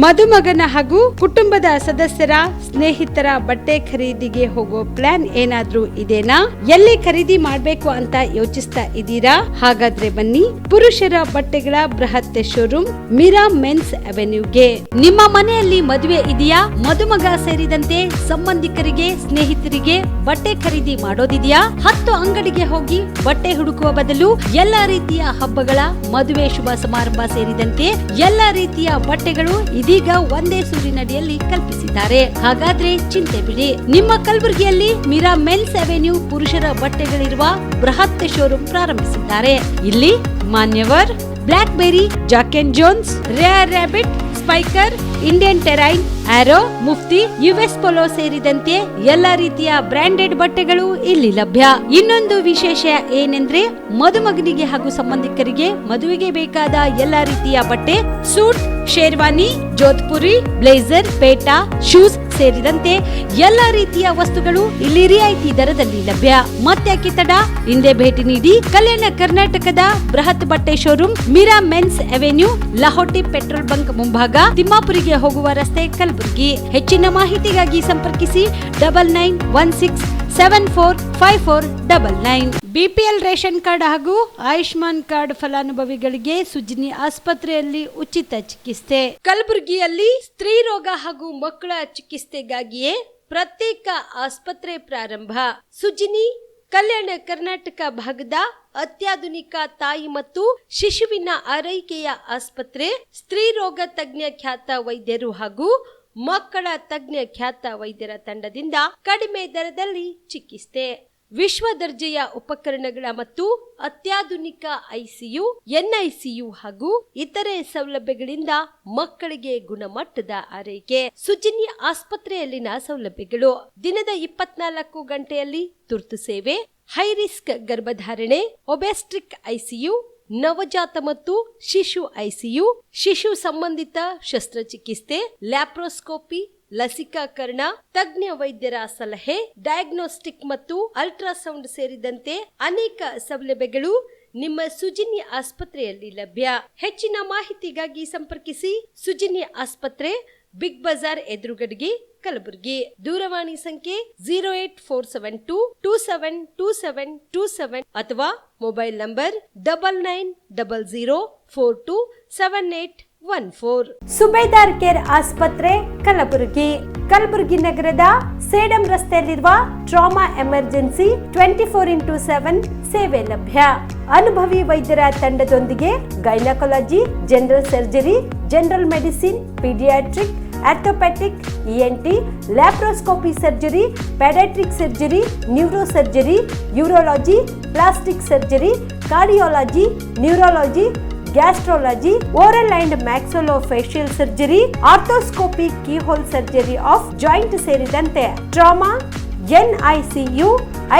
ಮದುಮಗನ ಹಾಗೂ ಕುಟುಂಬದ ಸದಸ್ಯರ ಸ್ನೇಹಿತರ ಬಟ್ಟೆ ಖರೀದಿಗೆ ಹೋಗೋ ಪ್ಲಾನ್ ಏನಾದ್ರೂ ಇದೆನಾ? ಎಲ್ಲಿ ಖರೀದಿ ಮಾಡ್ಬೇಕು ಅಂತ ಯೋಚಿಸ್ತಾ ಇದ್ದೀರಾ? ಹಾಗಾದ್ರೆ ಬನ್ನಿ ಪುರುಷರ ಬಟ್ಟೆಗಳ ಬೃಹತ್ ಶೋರೂಮ್ ಮೀರಾ ಮೆನ್ಸ್ ಅವೆನ್ಯೂಗೆ. ನಿಮ್ಮ ಮನೆಯಲ್ಲಿ ಮದುವೆ ಇದೆಯಾ? ಮದುಮಗ ಸೇರಿದಂತೆ ಸಂಬಂಧಿಕರಿಗೆ ಸ್ನೇಹಿತರಿಗೆ ಬಟ್ಟೆ ಖರೀದಿ ಮಾಡೋದಿದೆಯಾ? 10 ಅಂಗಡಿಗೆ ಹೋಗಿ ಬಟ್ಟೆ ಹುಡುಕುವ ಬದಲು ಎಲ್ಲಾ ರೀತಿಯ ಹಬ್ಬಗಳ ಮದುವೆ ಶುಭ ಸಮಾರಂಭ ಸೇರಿದಂತೆ ಎಲ್ಲಾ ರೀತಿಯ ಬಟ್ಟೆಗಳು ಇದೀಗ ಒಂದೇ ಸೂರಿನಡಿಯಲ್ಲಿ ಕಲ್ಪಿಸಿದ್ದಾರೆ. ಹಾಗಾದ್ರೆ ಚಿಂತೆ ಬಿಡಿ, ನಿಮ್ಮ ಕಲಬುರಗಿಯಲ್ಲಿ ಮೀರಾ ಮೆನ್ಸ್ ಅವೆನ್ಯೂ ಪುರುಷರ ಬಟ್ಟೆಗಳಿರುವ ಬೃಹತ್ ಶೋರೂಮ್ ಪ್ರಾರಂಭಿಸಿದ್ದಾರೆ. ಇಲ್ಲಿ Manyavar, Black Berry, Jack and Jones, Rare Rabbit, Spykar, Indian Terrain, Arrow, Mufti, US Polo ಸೇರಿದಂತೆ ಎಲ್ಲಾ ರೀತಿಯ ಬ್ರಾಂಡೆಡ್ ಬಟ್ಟೆಗಳು ಇಲ್ಲಿ ಲಭ್ಯ. ಇನ್ನೊಂದು ವಿಶೇಷ ಏನೆಂದ್ರೆ ಮದುಮಗನಿಗೆ ಹಾಗೂ ಸಂಬಂಧಿಕರಿಗೆ ಮದುವೆಗೆ ಬೇಕಾದ ಎಲ್ಲಾ ರೀತಿಯ ಬಟ್ಟೆ, ಸೂಟ್, ಶೇರ್ವಾನಿ, ಜೋಧ್ಪುರಿ, ಬ್ಲೇಸರ್, ಪೇಟಾ, ಶೂಸ್ ಸೇರಿದಂತೆ ಎಲ್ಲಾ ರೀತಿಯ ವಸ್ತುಗಳು ಇಲ್ಲಿ ರಿಯಾಯಿತಿ ದರದಲ್ಲಿ ಲಭ್ಯ. ಮತ್ತ್ಯಾಕೆ ತಡ, ಹಿಂದೆ ಭೇಟಿ ನೀಡಿ. ಕಲ್ಯಾಣ ಕರ್ನಾಟಕದ ಬೃಹತ್ ಬಟ್ಟೆ showroom Meera men's avenue, Lahoti petrol bunk ಮುಂಭಾಗ, ತಿಮ್ಮಾಪುರಿಗೆ ಹೋಗುವ ರಸ್ತೆ, ಕಲಬುರಗಿ. ಹೆಚ್ಚಿನ ಮಾಹಿತಿಗಾಗಿ ಸಂಪರ್ಕಿಸಿ 9916745499. ಬಿಪಿಎಲ್ ರೇಷನ್ ಕಾರ್ಡ್ ಹಾಗೂ ಆಯುಷ್ಮಾನ್ ಕಾರ್ಡ್ ಫಲಾನುಭವಿಗಳಿಗೆ ಸುಜ್ನಿ ಆಸ್ಪತ್ರೆಯಲ್ಲಿ ಉಚಿತ ಚಿಕಿತ್ಸೆ. ಕಲಬುರಗಿಯಲ್ಲಿ ಸ್ತ್ರೀ ರೋಗ ಹಾಗೂ ಮಕ್ಕಳ ಚಿಕಿತ್ಸೆಗಾಗಿಯೇ ಪ್ರತ್ಯೇಕ ಆಸ್ಪತ್ರೆ ಪ್ರಾರಂಭ. ಸುಜ್ನಿ ಕಲ್ಯಾಣ ಕರ್ನಾಟಕ ಭಾಗದ ಅತ್ಯಾಧುನಿಕ ತಾಯಿ ಮತ್ತು ಶಿಶುವಿನ ಆರೈಕೆಯ ಆಸ್ಪತ್ರೆ. ಸ್ತ್ರೀ ರೋಗ ತಜ್ಞ ಖ್ಯಾತ ವೈದ್ಯರು ಹಾಗೂ ಮಕ್ಕಳ ತಜ್ಞ ಖ್ಯಾತ ವೈದ್ಯರ ತಂಡದಿಂದ ಕಡಿಮೆ ದರದಲ್ಲಿ ಚಿಕಿತ್ಸೆ. ವಿಶ್ವ ದರ್ಜೆಯ ಉಪಕರಣಗಳ ಮತ್ತು ಅತ್ಯಾಧುನಿಕ ಐಸಿಯು, ಎನ್ಐಸಿಯು ಹಾಗೂ ಇತರೆ ಸೌಲಭ್ಯಗಳಿಂದ ಮಕ್ಕಳಿಗೆ ಗುಣಮಟ್ಟದ ಆರೈಕೆ. ಸುಜ್ನಿ ಆಸ್ಪತ್ರೆಯಲ್ಲಿನ ಸೌಲಭ್ಯಗಳು: ದಿನದ 24 ಗಂಟೆಯಲ್ಲಿ ತುರ್ತು ಸೇವೆ, ಹೈ ರಿಸ್ಕ್ ಗರ್ಭಧಾರಣೆ, ಒಬೆಸ್ಟ್ರಿಕ್ ಐಸಿಯು, ನವಜಾತ ಮತ್ತು ಶಿಶು ಐಸಿಯು, ಶಿಶು ಸಂಬಂಧಿತ ಶಸ್ತ್ರಚಿಕಿತ್ಸೆ, ಲ್ಯಾಪ್ರೋಸ್ಕೋಪಿ, ಲಸಿಕಾಕರಣ, ತಜ್ಞ ವೈದ್ಯರ ಸಲಹೆ, ಡಯಾಗ್ನೋಸ್ಟಿಕ್ ಮತ್ತು ಅಲ್ಟ್ರಾಸೌಂಡ್ ಸೇರಿದಂತೆ ಅನೇಕ ಸೌಲಭ್ಯಗಳು ನಿಮ್ಮ ಸುಜ್ನಿ ಆಸ್ಪತ್ರೆಯಲ್ಲಿ ಲಭ್ಯ. ಹೆಚ್ಚಿನ ಮಾಹಿತಿಗಾಗಿ ಸಂಪರ್ಕಿಸಿ ಸುಜ್ನಿ ಆಸ್ಪತ್ರೆ, ಬಿಗ್ ಬಜಾರ್ ಎದುರುಗಡೆಗೆ, ಕಲಬುರಗಿ. ದೂರವಾಣಿ ಸಂಖ್ಯೆ 08472272727 ಅಥವಾ ಮೊಬೈಲ್ ನಂಬರ್ 9900427814. ಸುಬೇದಾರ್ ಕೇರ್ ಆಸ್ಪತ್ರೆ, ಕಲಬುರಗಿ. ಕಲಬುರಗಿ ನಗರದ ಸೇಡಂ ರಸ್ತೆಯಲ್ಲಿರುವ ಟ್ರಾಮಾ ಎಮರ್ಜೆನ್ಸಿ 24x7 ಸೇವೆ ಲಭ್ಯ. ಅನುಭವಿ ವೈದ್ಯರ ತಂಡದೊಂದಿಗೆ gynaecology, general surgery, general medicine, paediatric, orthopaedic, ENT, laparoscopy surgery, paediatric surgery, neuro surgery, urology, plastic surgery, cardiology, neurology, gastrology, oral and maxillofacial surgery, arthroscopy, keyhole surgery of joint ಸೇರಿದಂತೆ trauma, NICU,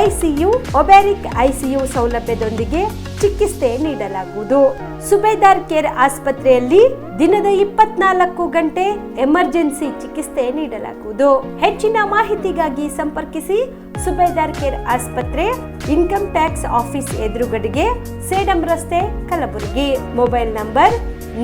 ICU, obstetric ICU ಸೌಲಭ್ಯದೊಂದಿಗೆ ಚಿಕಿತ್ಸೆ ನೀಡಲಾಗುವುದು. ಸುಬೇದಾರ್ care ಆಸ್ಪತ್ರೆಯಲ್ಲಿ ದಿನದ 24 ಗಂಟೆ emergency ಚಿಕಿತ್ಸೆ ನೀಡಲಾಗುವುದು. ಹೆಚ್ಚಿನ ಮಾಹಿತಿಗಾಗಿ ಸಂಪರ್ಕಿಸಿ ಸುಬೇದಾರ್ ಕೇರ್ ಆಸ್ಪತ್ರೆ, ಇನ್ಕಮ್ ಟ್ಯಾಕ್ಸ್ ಆಫೀಸ್ ಎದುರುಗಡೆಗೆ, ಸೇಡಂ ರಸ್ತೆ, Kalaburagi. Mobile number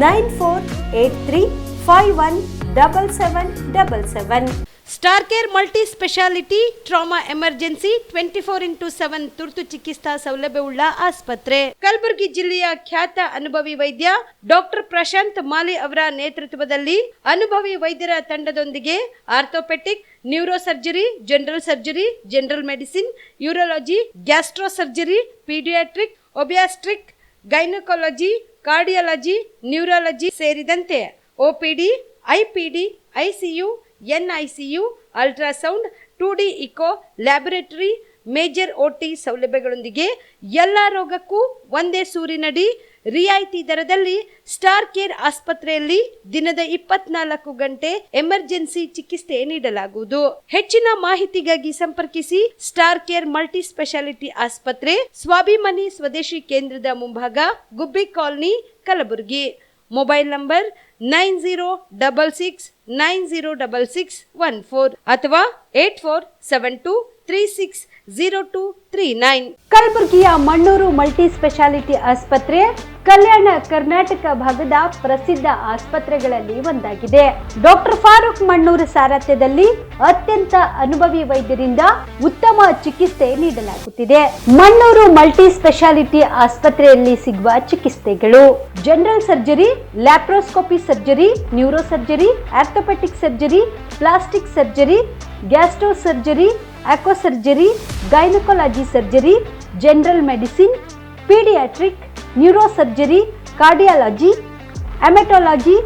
9483517777. Star care multi speciality trauma emergency 24x7 ತುರ್ತು ಚಿಕಿತ್ಸಾ ಸೌಲಭ್ಯವುಳ್ಳ ಆಸ್ಪತ್ರೆ. ಕಲಬುರಗಿ ಜಿಲ್ಲೆಯ ಖ್ಯಾತ ಅನುಭವಿ ವೈದ್ಯ ಡಾಕ್ಟರ್ ಪ್ರಶಾಂತ್ ಮಾಲಿ ಅವರ ನೇತೃತ್ವದಲ್ಲಿ ಅನುಭವಿ ವೈದ್ಯರ ತಂಡದೊಂದಿಗೆ orthopaedic, neuro surgery, general surgery, general medicine, urology, gastro surgery, paediatric, obstetric, gynaecology, cardiology, neurology ಸೇರಿದಂತೆ OPD, IPD, ICU, NICU, ultrasound, 2D echo, laboratory, major OT ಸೌಲಭ್ಯಗಳೊಂದಿಗೆ ಎಲ್ಲ ರೋಗಕ್ಕೂ ಒಂದೇ ಸೂರಿನಡಿ ರಿಯಾಯಿತಿ ದರದಲ್ಲಿ ಸ್ಟಾರ್ ಕೇರ್ ಆಸ್ಪತ್ರೆಯಲ್ಲಿ ದಿನದ 24 ಗಂಟೆ ಎಮರ್ಜೆನ್ಸಿ ಚಿಕಿತ್ಸೆ ನೀಡಲಾಗುವುದು. ಹೆಚ್ಚಿನ ಮಾಹಿತಿಗಾಗಿ ಸಂಪರ್ಕಿಸಿ ಸ್ಟಾರ್ ಕೇರ್ ಮಲ್ಟಿ ಸ್ಪೆಷಾಲಿಟಿ ಆಸ್ಪತ್ರೆ, ಸ್ವಾಭಿಮಾನಿ ಸ್ವದೇಶಿ ಕೇಂದ್ರದ ಮುಂಭಾಗ, ಗುಬ್ಬಿ ಕಾಲನಿ, ಕಲಬುರಗಿ. ಮೊಬೈಲ್ ನಂಬರ್ 9066906614 ಅಥವಾ 8472 96360239. ಕಲಬುರಗಿಯ ಮಣ್ಣೂರು ಮಲ್ಟಿ ಸ್ಪೆಷಾಲಿಟಿ ಆಸ್ಪತ್ರೆ ಕಲ್ಯಾಣ ಕರ್ನಾಟಕ ಭಾಗದ ಪ್ರಸಿದ್ಧ ಆಸ್ಪತ್ರೆಗಳಲ್ಲಿ ಒಂದಾಗಿದೆ. ಡಾಕ್ಟರ್ ಫಾರೂಕ್ ಮಣ್ಣೂರು ಸಾರಥ್ಯದಲ್ಲಿ ಅತ್ಯಂತ ಅನುಭವಿ ವೈದ್ಯರಿಂದ ಉತ್ತಮ ಚಿಕಿತ್ಸೆ ನೀಡಲಾಗುತ್ತಿದೆ. ಮಣ್ಣೂರು ಮಲ್ಟಿ ಸ್ಪೆಷಾಲಿಟಿ ಆಸ್ಪತ್ರೆಯಲ್ಲಿ ಸಿಗುವ ಚಿಕಿತ್ಸೆಗಳು: general surgery, laparoscopy surgery, neuro surgery, orthopaedic surgery, plastic surgery, gastro surgery, aqua surgery, gynaecology surgery, general medicine, paediatric, neuro surgery, cardiology, haematology,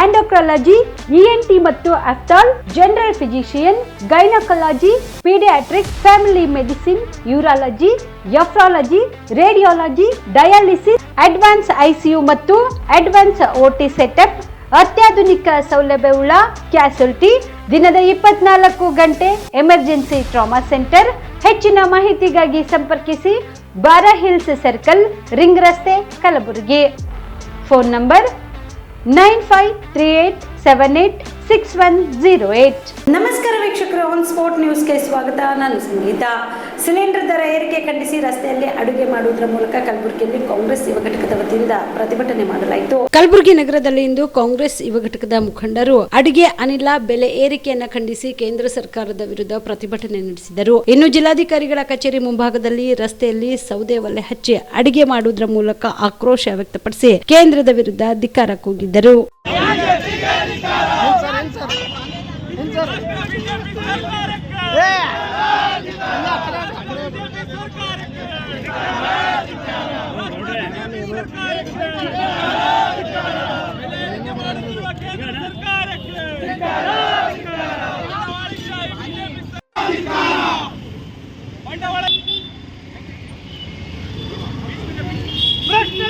endocrinology, ENT ಮತ್ತು ophthal, general physician, gynaecology, paediatric, family medicine, urology, nephrology, radiology, dialysis, advance ICU ಮತ್ತು advance OT setup, ಅತ್ಯಾಧುನಿಕ ಸೌಲಭ್ಯವುಳ್ಳ ಕ್ಯಾಸುಲಿಟಿ, ದಿನದ 24 ಗಂಟೆ emergency trauma centre. ಹೆಚ್ಚಿನ ಮಾಹಿತಿಗಾಗಿ ಸಂಪರ್ಕಿಸಿ ಬಾರಾ hills circle, ring ರಸ್ತೆ, ಕಲಬುರಗಿ. Phone number 9538786108. ನಮಸ್ಕಾರ ವೀಕ್ಷಕರು, ಆನ್ ಸ್ಪಾಟ್ ನ್ಯೂಸ್ಗೆ ಸ್ವಾಗತ. ನಾನು ಸಂಗೀತ. ಸಿಲಿಂಡರ್ ದರ ಏರಿಕೆ ಖಂಡಿಸಿ ರಸ್ತೆಯಲ್ಲಿ ಅಡುಗೆ ಮಾಡುವುದರ ಮೂಲಕ ಕಲಬುರಗಿಯಲ್ಲಿ ಕಾಂಗ್ರೆಸ್ ಯುವ ಘಟಕದ ವತಿಯಿಂದ ಪ್ರತಿಭಟನೆ ಮಾಡಲಾಯಿತು. ಕಲಬುರಗಿ ನಗರದಲ್ಲಿ ಇಂದು ಕಾಂಗ್ರೆಸ್ ಯುವ ಘಟಕದ ಮುಖಂಡರು ಅಡುಗೆ ಅನಿಲ ಬೆಲೆ ಏರಿಕೆಯನ್ನು ಖಂಡಿಸಿ ಕೇಂದ್ರ ಸರ್ಕಾರದ ವಿರುದ್ಧ ಪ್ರತಿಭಟನೆ ನಡೆಸಿದರು. ಇನ್ನು ಜಿಲ್ಲಾಧಿಕಾರಿಗಳ ಕಚೇರಿ ಮುಂಭಾಗದಲ್ಲಿ ರಸ್ತೆಯಲ್ಲಿ ಸೌದೆ ಒಲೆ ಹಚ್ಚಿ ಅಡುಗೆ ಮಾಡುವುದರ ಮೂಲಕ ಆಕ್ರೋಶ ವ್ಯಕ್ತಪಡಿಸಿ ಕೇಂದ್ರದ ವಿರುದ್ಧ ಧಿಕ್ಕಾರ ಕೂಗಿದ್ದರು.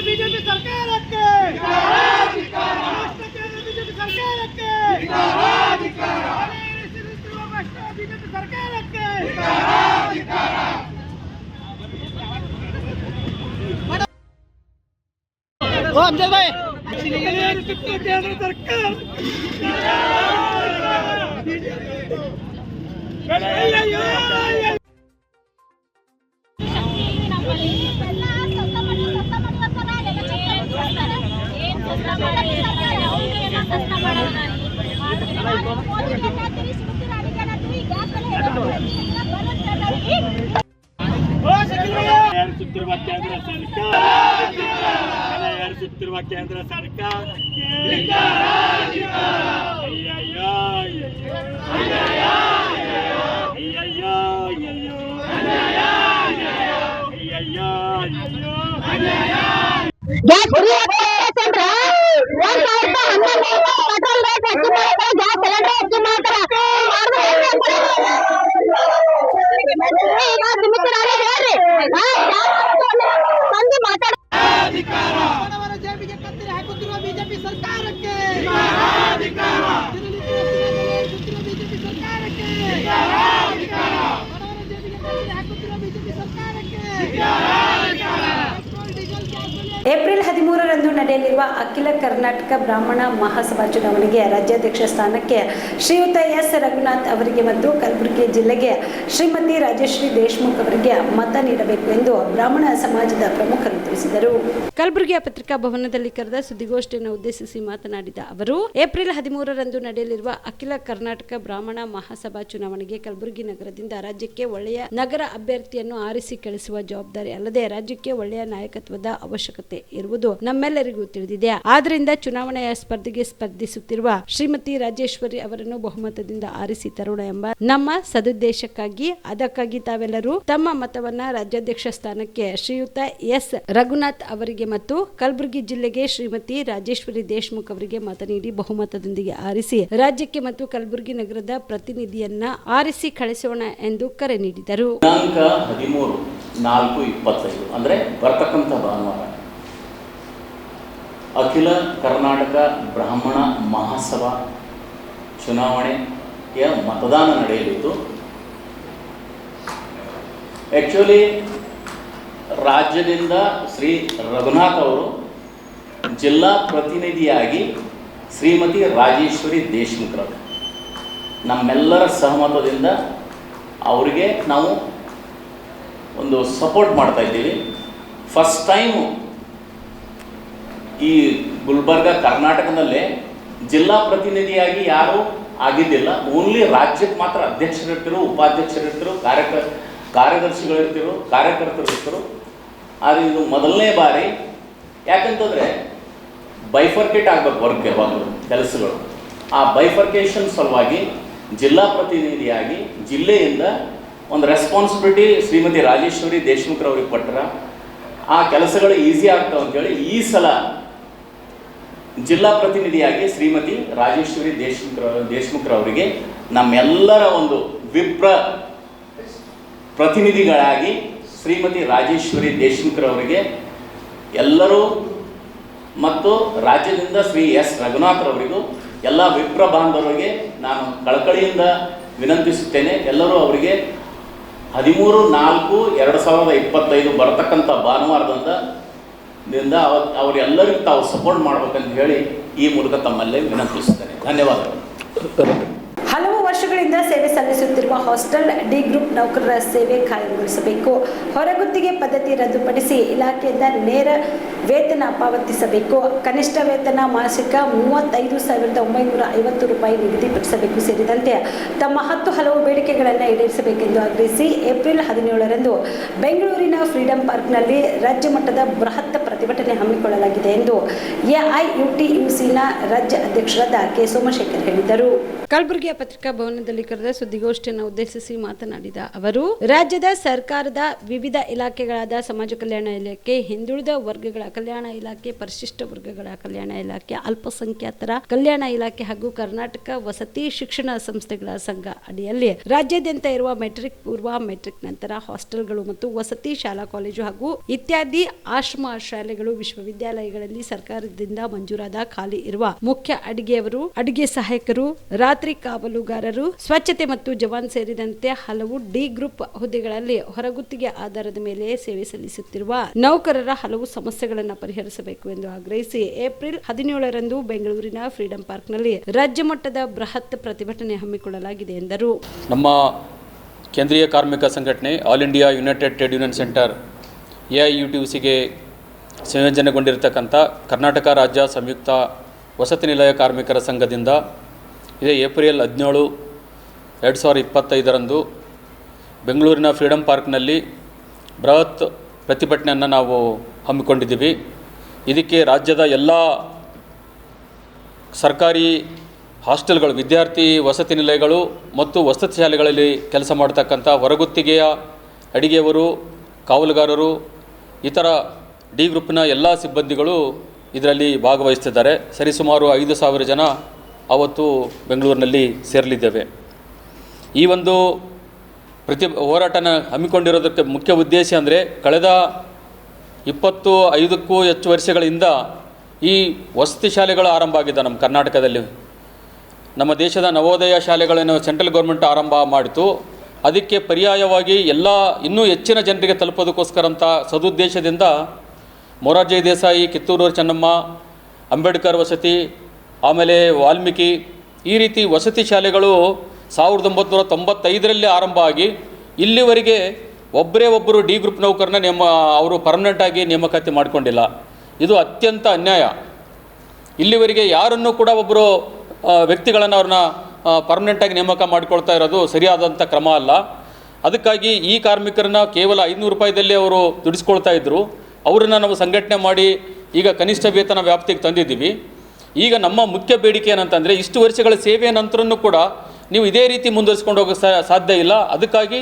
ಬಿಜೆಪಿ ಸರ್ಕಾರಕ್ಕೆ ಅಮ್ಜದ್ ಭಾई ಕೇಂದ್ರ ಸರ್ಕಾರ ಕೇಂದ್ರ ಸರ್ಕಾರ ಜೇಬಿಗೆ ಕತ್ತರಿ ಹಾಕುತ್ತಿರುವ ಬಿಜೆಪಿ ಸರ್ಕಾರಕ್ಕೆ ಬಿಜೆಪಿ ಸರ್ಕಾರಕ್ಕೆ ಏಪ್ರಿಲ್ 13ರಂದು ನಡೆಯಲಿರುವ ಅಖಿಲ ಕರ್ನಾಟಕ ಬ್ರಾಹ್ಮಣ ಮಹಾಸಭಾ ಚುನಾವಣೆಗೆ ರಾಜ್ಯಾಧ್ಯಕ್ಷ ಸ್ಥಾನಕ್ಕೆ ಶ್ರೀಯುತ ಎಸ್ ರಘುನಾಥ್ ಅವರಿಗೆ ಮತ್ತು ಕಲಬುರಗಿ ಜಿಲ್ಲೆಗೆ ಶ್ರೀಮತಿ ರಾಜಶ್ರೀ ದೇಶಮುಖ್ ಅವರಿಗೆ ಮತ ನೀಡಬೇಕು ಎಂದು ಬ್ರಾಹ್ಮಣ ಸಮಾಜದ ಪ್ರಮುಖರು ತಿಳಿಸಿದರು. ಕಲಬುರಗಿಯ ಪತ್ರಿಕಾ ಭವನದಲ್ಲಿ ಕರೆದ ಸುದ್ದಿಗೋಷ್ಠಿಯನ್ನು ಉದ್ದೇಶಿಸಿ ಮಾತನಾಡಿದ ಅವರು, ಏಪ್ರಿಲ್ 13ರಂದು ನಡೆಯಲಿರುವ ಅಖಿಲ ಕರ್ನಾಟಕ ಬ್ರಾಹ್ಮಣ ಮಹಾಸಭಾ ಚುನಾವಣೆಗೆ ಕಲಬುರಗಿ ನಗರದಿಂದ ರಾಜ್ಯಕ್ಕೆ ಒಳ್ಳೆಯ ನಗರ ಅಭ್ಯರ್ಥಿಯನ್ನು ಆರಿಸಿ ಕಳಿಸುವ ಜವಾಬ್ದಾರಿ ಅಲ್ಲದೆ ರಾಜ್ಯಕ್ಕೆ ಒಳ್ಳೆಯ ನಾಯಕತ್ವದ ಅವಶ್ಯಕತೆ ಇರುವುದು ನಮ್ಮೆಲ್ಲರಿಗೂ ತಿಳಿದಿದೆ. ಆದ್ದರಿಂದ ಚುನಾವಣೆಯ ಸ್ಪರ್ಧೆಗೆ ಸ್ಪರ್ಧಿಸುತ್ತಿರುವ ಶ್ರೀಮತಿ ರಾಜೇಶ್ವರಿ ಅವರನ್ನು ಬಹುಮತದಿಂದ ಆರಿಸಿ ತರೋಣ ಎಂಬ ನಮ್ಮ ಸದುದ್ದೇಶಕ್ಕಾಗಿ ಅದಕ್ಕಾಗಿ ತಾವೆಲ್ಲರೂ ತಮ್ಮ ಮತವನ್ನ ರಾಜ್ಯಾಧ್ಯಕ್ಷ ಸ್ಥಾನಕ್ಕೆ ಶ್ರೀಯುತ ಎಸ್ ರಘುನಾಥ್ ಅವರಿಗೆ ಮತ್ತು ಕಲಬುರಗಿ ಜಿಲ್ಲೆಗೆ ಶ್ರೀಮತಿ ರಾಜೇಶ್ವರಿ ದೇಶಮುಖ್ ಅವರಿಗೆ ಮತ ನೀಡಿ ಬಹುಮತದೊಂದಿಗೆ ಆರಿಸಿ ರಾಜ್ಯಕ್ಕೆ ಮತ್ತು ಕಲಬುರಗಿ ನಗರದ ಪ್ರತಿನಿಧಿಯನ್ನ ಆರಿಸಿ ಕಳಿಸೋಣ ಎಂದು ಕರೆ ನೀಡಿದರು. ದಿನಾಂಕ 13/4/25 ಅಂದರೆ ಬರ್ತಕ್ಕಂಥ ಭಾನುವಾರ ಅಖಿಲ ಕರ್ನಾಟಕ ಬ್ರಾಹ್ಮಣ ಮಹಾಸಭಾ ಚುನಾವಣೆಯ ಮತದಾನ ನಡೆಯಲಿದ್ದು, ಆ್ಯಕ್ಚುಲಿ ರಾಜ್ಯದಿಂದ ಶ್ರೀ ರಘುನಾಥ್ ಅವರು ಜಿಲ್ಲಾ ಪ್ರತಿನಿಧಿಯಾಗಿ ಶ್ರೀಮತಿ ರಾಜೇಶ್ವರಿ ದೇಶಮುಖ್ ನಮ್ಮೆಲ್ಲರ ಸಹಮತದಿಂದ ಅವರಿಗೆ ನಾವು ಒಂದು ಸಪೋರ್ಟ್ ಮಾಡ್ತಾ ಇದ್ದೀವಿ. ಫಸ್ಟ್ ಟೈಮು ಈ ಗುಲ್ಬರ್ಗ ಕರ್ನಾಟಕದಲ್ಲೇ ಜಿಲ್ಲಾ ಪ್ರತಿನಿಧಿಯಾಗಿ ಯಾರೂ ಆಗಿದ್ದಿಲ್ಲ. ಓನ್ಲಿ ರಾಜ್ಯಕ್ಕೆ ಮಾತ್ರ ಅಧ್ಯಕ್ಷರಿರ್ತಿರು, ಉಪಾಧ್ಯಕ್ಷರಿರ್ತಿರು, ಕಾರ್ಯದರ್ಶಿಗಳಿರ್ತಿರು, ಕಾರ್ಯಕರ್ತರಿರ್ತಿರು. ಆದರೆ ಇದು ಮೊದಲನೇ ಬಾರಿ. ಯಾಕಂತಂದರೆ ಬೈಫರ್ಕೇಟ್ ಆಗಬೇಕು ವರ್ಕ್ ಯಾವಾಗಲೂ ಕೆಲಸಗಳು. ಆ ಬೈಫರ್ಕೇಷನ್ ಸಲುವಾಗಿ ಜಿಲ್ಲಾ ಪ್ರತಿನಿಧಿಯಾಗಿ ಜಿಲ್ಲೆಯಿಂದ ಒಂದು ರೆಸ್ಪಾನ್ಸಿಬಿಲಿಟಿ ಶ್ರೀಮತಿ ರಾಜೇಶ್ವರಿ ದೇಶಮುಖ್ರವ್ರಿಗೆ ಕೊಟ್ಟರೆ ಆ ಕೆಲಸಗಳು ಈಸಿ ಆಗ್ತಾವೆ ಅಂತೇಳಿ ಈ ಸಲ ಜಿಲ್ಲಾ ಪ್ರತಿನಿಧಿಯಾಗಿ ಶ್ರೀಮತಿ ರಾಜೇಶ್ವರಿ ದೇಶಮುಖ್ರವರಿಗೆ ನಮ್ಮೆಲ್ಲರ ಒಂದು ವಿಪ್ರ ಪ್ರತಿನಿಧಿಗಳಾಗಿ ಶ್ರೀಮತಿ ರಾಜೇಶ್ವರಿ ದೇಶಮುಖ್ರವರಿಗೆ ಎಲ್ಲರೂ ಮತ್ತು ರಾಜ್ಯದಿಂದ ಶ್ರೀ ಎಸ್ ರಘುನಾಥ್ರವರಿಗೂ ಎಲ್ಲ ವಿಪ್ರ ಬಾಂಧವರಿಗೆ ನಾನು ಕಳಕಳಿಯಿಂದ ವಿನಂತಿಸುತ್ತೇನೆ. ಎಲ್ಲರೂ ಅವರಿಗೆ 13/4/2025 ಬರತಕ್ಕಂಥ ಭಾನುವಾರದಿಂದ ಅವರೆಲ್ಲರಿಗೂ ತಾವು ಸಪೋರ್ಟ್ ಮಾಡ್ಬೇಕಂತ ಹೇಳಿ ಈ ಮೂಲಕ ತಮ್ಮಲ್ಲೇ ವಿನಂತಿಸುತ್ತೇನೆ. ಧನ್ಯವಾದಗಳು. ಹಲವು ವರ್ಷಗಳಿಂದ ಸೇವೆ ಸಲ್ಲಿಸುತ್ತಿರುವ ಹಾಸ್ಟೆಲ್ ಡಿ ಗ್ರೂಪ್ ನೌಕರರ ಸೇವೆ ಕಾಯಂಗೊಳಿಸಬೇಕು. ಹೊರಗುತ್ತಿಗೆ ಪದ್ಧತಿ ರದ್ದುಪಡಿಸಿ ಇಲಾಖೆಯಿಂದ ನೇರ ವೇತನ ಪಾವತಿಸಬೇಕು. ಕನಿಷ್ಠ ವೇತನ ಮಾಸಿಕ 35,950 ರೂಪಾಯಿ ನಿಗದಿಪಡಿಸಬೇಕು ಸೇರಿದಂತೆ ತಮ್ಮ 10 ಹಲವು ಬೇಡಿಕೆಗಳನ್ನು ಈಡೇರಿಸಬೇಕೆಂದು ಆಗ್ರಹಿಸಿ ಏಪ್ರಿಲ್ 17ರಂದು ಬೆಂಗಳೂರಿನ ಫ್ರೀಡಂ ಪಾರ್ಕ್ನಲ್ಲಿ ರಾಜ್ಯ ಮಟ್ಟದ ಬೃಹತ್ ಪ್ರತಿಭಟನೆ ಹಮ್ಮಿಕೊಳ್ಳಲಾಗಿದೆ ಎಂದು ಎಐಯುಟಿಯುಸಿನ ರಾಜ್ಯ ಅಧ್ಯಕ್ಷರಾದ ಕೆ ಸೋಮಶೇಖರ್ ಹೇಳಿದರು. ಕಲಬುರಗಿಯ ಪತ್ರಿಕಾ ಭವನದಲ್ಲಿ ಕರೆದ ಸುದ್ದಿಗೋಷ್ಠಿಯನ್ನು ಉದ್ದೇಶಿಸಿ ಮಾತನಾಡಿದ ಅವರು, ರಾಜ್ಯದ ಸರ್ಕಾರದ ವಿವಿಧ ಇಲಾಖೆಗಳಾದ ಸಮಾಜ ಕಲ್ಯಾಣ ಇಲಾಖೆ, ಹಿಂದುಳಿದ ವರ್ಗಗಳ ಕಲ್ಯಾಣ ಇಲಾಖೆ, ಪರಿಶಿಷ್ಟ ವರ್ಗಗಳ ಕಲ್ಯಾಣ ಇಲಾಖೆ, ಅಲ್ಪಸಂಖ್ಯಾತರ ಕಲ್ಯಾಣ ಇಲಾಖೆ ಹಾಗೂ ಕರ್ನಾಟಕ ವಸತಿ ಶಿಕ್ಷಣ ಸಂಸ್ಥೆಗಳ ಸಂಘ ಅಡಿಯಲ್ಲಿ ರಾಜ್ಯಾದ್ಯಂತ ಇರುವ ಮೆಟ್ರಿಕ್ ಪೂರ್ವ, ಮೆಟ್ರಿಕ್ ನಂತರ ಹಾಸ್ಟೆಲ್ಗಳು ಮತ್ತು ವಸತಿ ಶಾಲಾ ಕಾಲೇಜು ಹಾಗೂ ಇತ್ಯಾದಿ ಆಶ್ರಮ ಶಾಲೆಗಳು, ವಿಶ್ವವಿದ್ಯಾಲಯಗಳಲ್ಲಿ ಸರ್ಕಾರದಿಂದ ಮಂಜೂರಾದ ಖಾಲಿ ಇರುವ ಮುಖ್ಯ ಅಡಿಗೆಯವರು, ಅಡಿಗೆ ಸಹಾಯಕರು, ರಾತ್ರಿ ಕಾವಲುಗಾರರು, ಸ್ವಚ್ಛತೆ ಮತ್ತು ಜವಾನ್ ಸೇರಿದಂತೆ ಹಲವು ಡಿ ಗ್ರೂಪ್ ಹುದ್ದೆಗಳಲ್ಲಿ ಹೊರಗುತ್ತಿಗೆ ಆಧಾರದ ಮೇಲೆ ಸೇವೆ ಸಲ್ಲಿಸುತ್ತಿರುವ ನೌಕರರ ಹಲವು ಸಮಸ್ಯೆಗಳನ್ನು ಪರಿಹರಿಸಬೇಕು ಎಂದು ಆಗ್ರಹಿಸಿ ಏಪ್ರಿಲ್ 17ರಂದು ಬೆಂಗಳೂರಿನ ಫ್ರೀಡಂ ಪಾರ್ಕ್ನಲ್ಲಿ ರಾಜ್ಯ ಮಟ್ಟದ ಬೃಹತ್ ಪ್ರತಿಭಟನೆ ಹಮ್ಮಿಕೊಳ್ಳಲಾಗಿದೆ ಎಂದರು. ನಮ್ಮ ಕೇಂದ್ರೀಯ ಕಾರ್ಮಿಕ ಸಂಘಟನೆ all India united trade union centre ಎಐಯುಟಿಯುಸಿಗೆ ಸಂಯೋಜನೆಗೊಂಡಿರತಕ್ಕಂಥ ಕರ್ನಾಟಕ ರಾಜ್ಯ ಸಂಯುಕ್ತ ವಸತಿ ನಿಲಯ ಕಾರ್ಮಿಕರ ಸಂಘದಿಂದ ಇದೇ ಏಪ್ರಿಲ್ 17, 2025ರಂದು ಬೆಂಗಳೂರಿನ ಫ್ರೀಡಂ ಪಾರ್ಕ್ನಲ್ಲಿ ಬೃಹತ್ ಪ್ರತಿಭಟನೆಯನ್ನು ನಾವು ಹಮ್ಮಿಕೊಂಡಿದ್ದೀವಿ. ಇದಕ್ಕೆ ರಾಜ್ಯದ ಎಲ್ಲ ಸರ್ಕಾರಿ ಹಾಸ್ಟೆಲ್ಗಳು, ವಿದ್ಯಾರ್ಥಿ ವಸತಿ ನಿಲಯಗಳು ಮತ್ತು ವಸತಿ ಶಾಲೆಗಳಲ್ಲಿ ಕೆಲಸ ಮಾಡತಕ್ಕಂಥ ಹೊರಗುತ್ತಿಗೆಯ ಅಡಿಗೆಯವರು, ಕಾವಲುಗಾರರು, ಇತರ ಡಿ ಗ್ರೂಪ್ನ ಎಲ್ಲ ಸಿಬ್ಬಂದಿಗಳು ಇದರಲ್ಲಿ ಭಾಗವಹಿಸ್ತಿದ್ದಾರೆ. ಸರಿಸುಮಾರು 5,000 ಜನ ಆವತ್ತು ಬೆಂಗಳೂರಿನಲ್ಲಿ ಸೇರಲಿದ್ದೇವೆ. ಈ ಒಂದು ಹೋರಾಟನ ಹಮ್ಮಿಕೊಂಡಿರೋದಕ್ಕೆ ಮುಖ್ಯ ಉದ್ದೇಶ ಅಂದರೆ, ಕಳೆದ 25ಕ್ಕೂ ಹೆಚ್ಚು ವರ್ಷಗಳಿಂದ ಈ ವಸತಿ ಶಾಲೆಗಳು ಆರಂಭ ಆಗಿದೆ ನಮ್ಮ ಕರ್ನಾಟಕದಲ್ಲಿ. ನಮ್ಮ ದೇಶದ ನವೋದಯ ಶಾಲೆಗಳನ್ನು ಸೆಂಟ್ರಲ್ ಗೌರ್ಮೆಂಟ್ ಆರಂಭ ಮಾಡಿತು. ಅದಕ್ಕೆ ಪರ್ಯಾಯವಾಗಿ ಇನ್ನೂ ಹೆಚ್ಚಿನ ಜನರಿಗೆ ತಲುಪೋದಕ್ಕೋಸ್ಕರ ಅಂತ ಸದುದ್ದೇಶದಿಂದ ಮೊರಾರ್ಜಿ ದೇಸಾಯಿ, ಕಿತ್ತೂರು ಚೆನ್ನಮ್ಮ, ಅಂಬೇಡ್ಕರ್ ವಸತಿ, ಆಮೇಲೆ ವಾಲ್ಮೀಕಿ, ಈ ರೀತಿ ವಸತಿ ಶಾಲೆಗಳು 1995ರಲ್ಲಿ ಆರಂಭ ಆಗಿ ಇಲ್ಲಿವರೆಗೆ ಒಬ್ಬರು ಡಿ ಗ್ರೂಪ್ ನೌಕರನ್ನ ಅವರು ಪರ್ಮನೆಂಟಾಗಿ ನೇಮಕಾತಿ ಮಾಡಿಕೊಂಡಿಲ್ಲ. ಇದು ಅತ್ಯಂತ ಅನ್ಯಾಯ. ಇಲ್ಲಿವರೆಗೆ ಯಾರನ್ನೂ ಕೂಡ ಒಬ್ಬರು ವ್ಯಕ್ತಿಗಳನ್ನು ಅವ್ರನ್ನ ಪರ್ಮನೆಂಟಾಗಿ ನೇಮಕ ಮಾಡಿಕೊಳ್ತಾ ಇರೋದು ಸರಿಯಾದಂಥ ಕ್ರಮ ಅಲ್ಲ. ಅದಕ್ಕಾಗಿ ಈ ಕಾರ್ಮಿಕರನ್ನ ಕೇವಲ 500 ರೂಪಾಯಿದಲ್ಲಿ ಅವರು ದುಡಿಸ್ಕೊಳ್ತಾ ಇದ್ದರು. ಅವರನ್ನು ನಾವು ಸಂಘಟನೆ ಮಾಡಿ ಈಗ ಕನಿಷ್ಠ ವೇತನ ವ್ಯಾಪ್ತಿಗೆ ತಂದಿದ್ದೀವಿ. ಈಗ ನಮ್ಮ ಮುಖ್ಯ ಬೇಡಿಕೆ ಏನಂತಂದರೆ, ಇಷ್ಟು ವರ್ಷಗಳ ಸೇವೆಯ ನಂತರನೂ ಕೂಡ ನೀವು ಇದೇ ರೀತಿ ಮುಂದುವರಿಸ್ಕೊಂಡು ಹೋಗೋಕ್ಕೆ ಸಾಧ್ಯ ಇಲ್ಲ. ಅದಕ್ಕಾಗಿ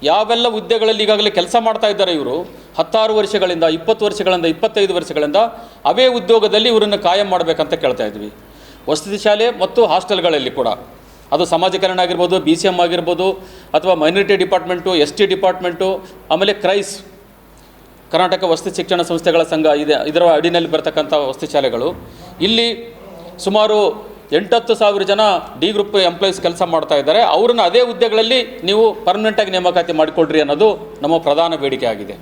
ಯಾವೆಲ್ಲ ಹುದ್ದೆಗಳಲ್ಲಿ ಈಗಾಗಲೇ ಕೆಲಸ ಮಾಡ್ತಾ ಇದ್ದಾರೆ ಇವರು 16 ವರ್ಷಗಳಿಂದ, 20 ವರ್ಷಗಳಿಂದ, 25 ವರ್ಷಗಳಿಂದ ಅವೇ ಉದ್ಯೋಗದಲ್ಲಿ ಇವರನ್ನು ಕಾಯಂ ಮಾಡಬೇಕಂತ ಕೇಳ್ತಾ ಇದ್ವಿ. ವಸತಿ ಶಾಲೆ ಮತ್ತು ಹಾಸ್ಟೆಲ್ಗಳಲ್ಲಿ ಕೂಡ, ಅದು ಸಮಾಜ ಕಲ್ಯಾಣ ಆಗಿರ್ಬೋದು, BCM ಆಗಿರ್ಬೋದು, ಅಥವಾ ಮೈನಾರಿಟಿ ಡಿಪಾರ್ಟ್ಮೆಂಟು, ST ಡಿಪಾರ್ಟ್ಮೆಂಟು, ಆಮೇಲೆ ಕ್ರೈಸ್ ಕರ್ನಾಟಕ ವಸತಿ ಶಿಕ್ಷಣ ಸಂಸ್ಥೆಗಳ ಸಂಘ ಇದೆ, ಇದರ ಅಡಿನಲ್ಲಿ ಬರ್ತಕ್ಕಂಥ ವಸತಿ ಶಾಲೆಗಳು. ಇಲ್ಲಿ ಸುಮಾರು 8-10 ಸಾವಿರ ಜನ ಡಿ ಗ್ರೂಪ್ ಎಂಪ್ಲಾಯೀಸ್ ಕೆಲಸ ಮಾಡ್ತಾ ಇದ್ದಾರೆ. ಅವ್ರನ್ನ ಅದೇ ಹುದ್ದೆಗಳಲ್ಲಿ ನೀವು ಪರ್ಮನೆಂಟಾಗಿ ನೇಮಕಾತಿ ಮಾಡಿಕೊಡ್ರಿ ಅನ್ನೋದು ನಮ್ಮ ಪ್ರಧಾನ ಬೇಡಿಕೆ ಆಗಿದೆ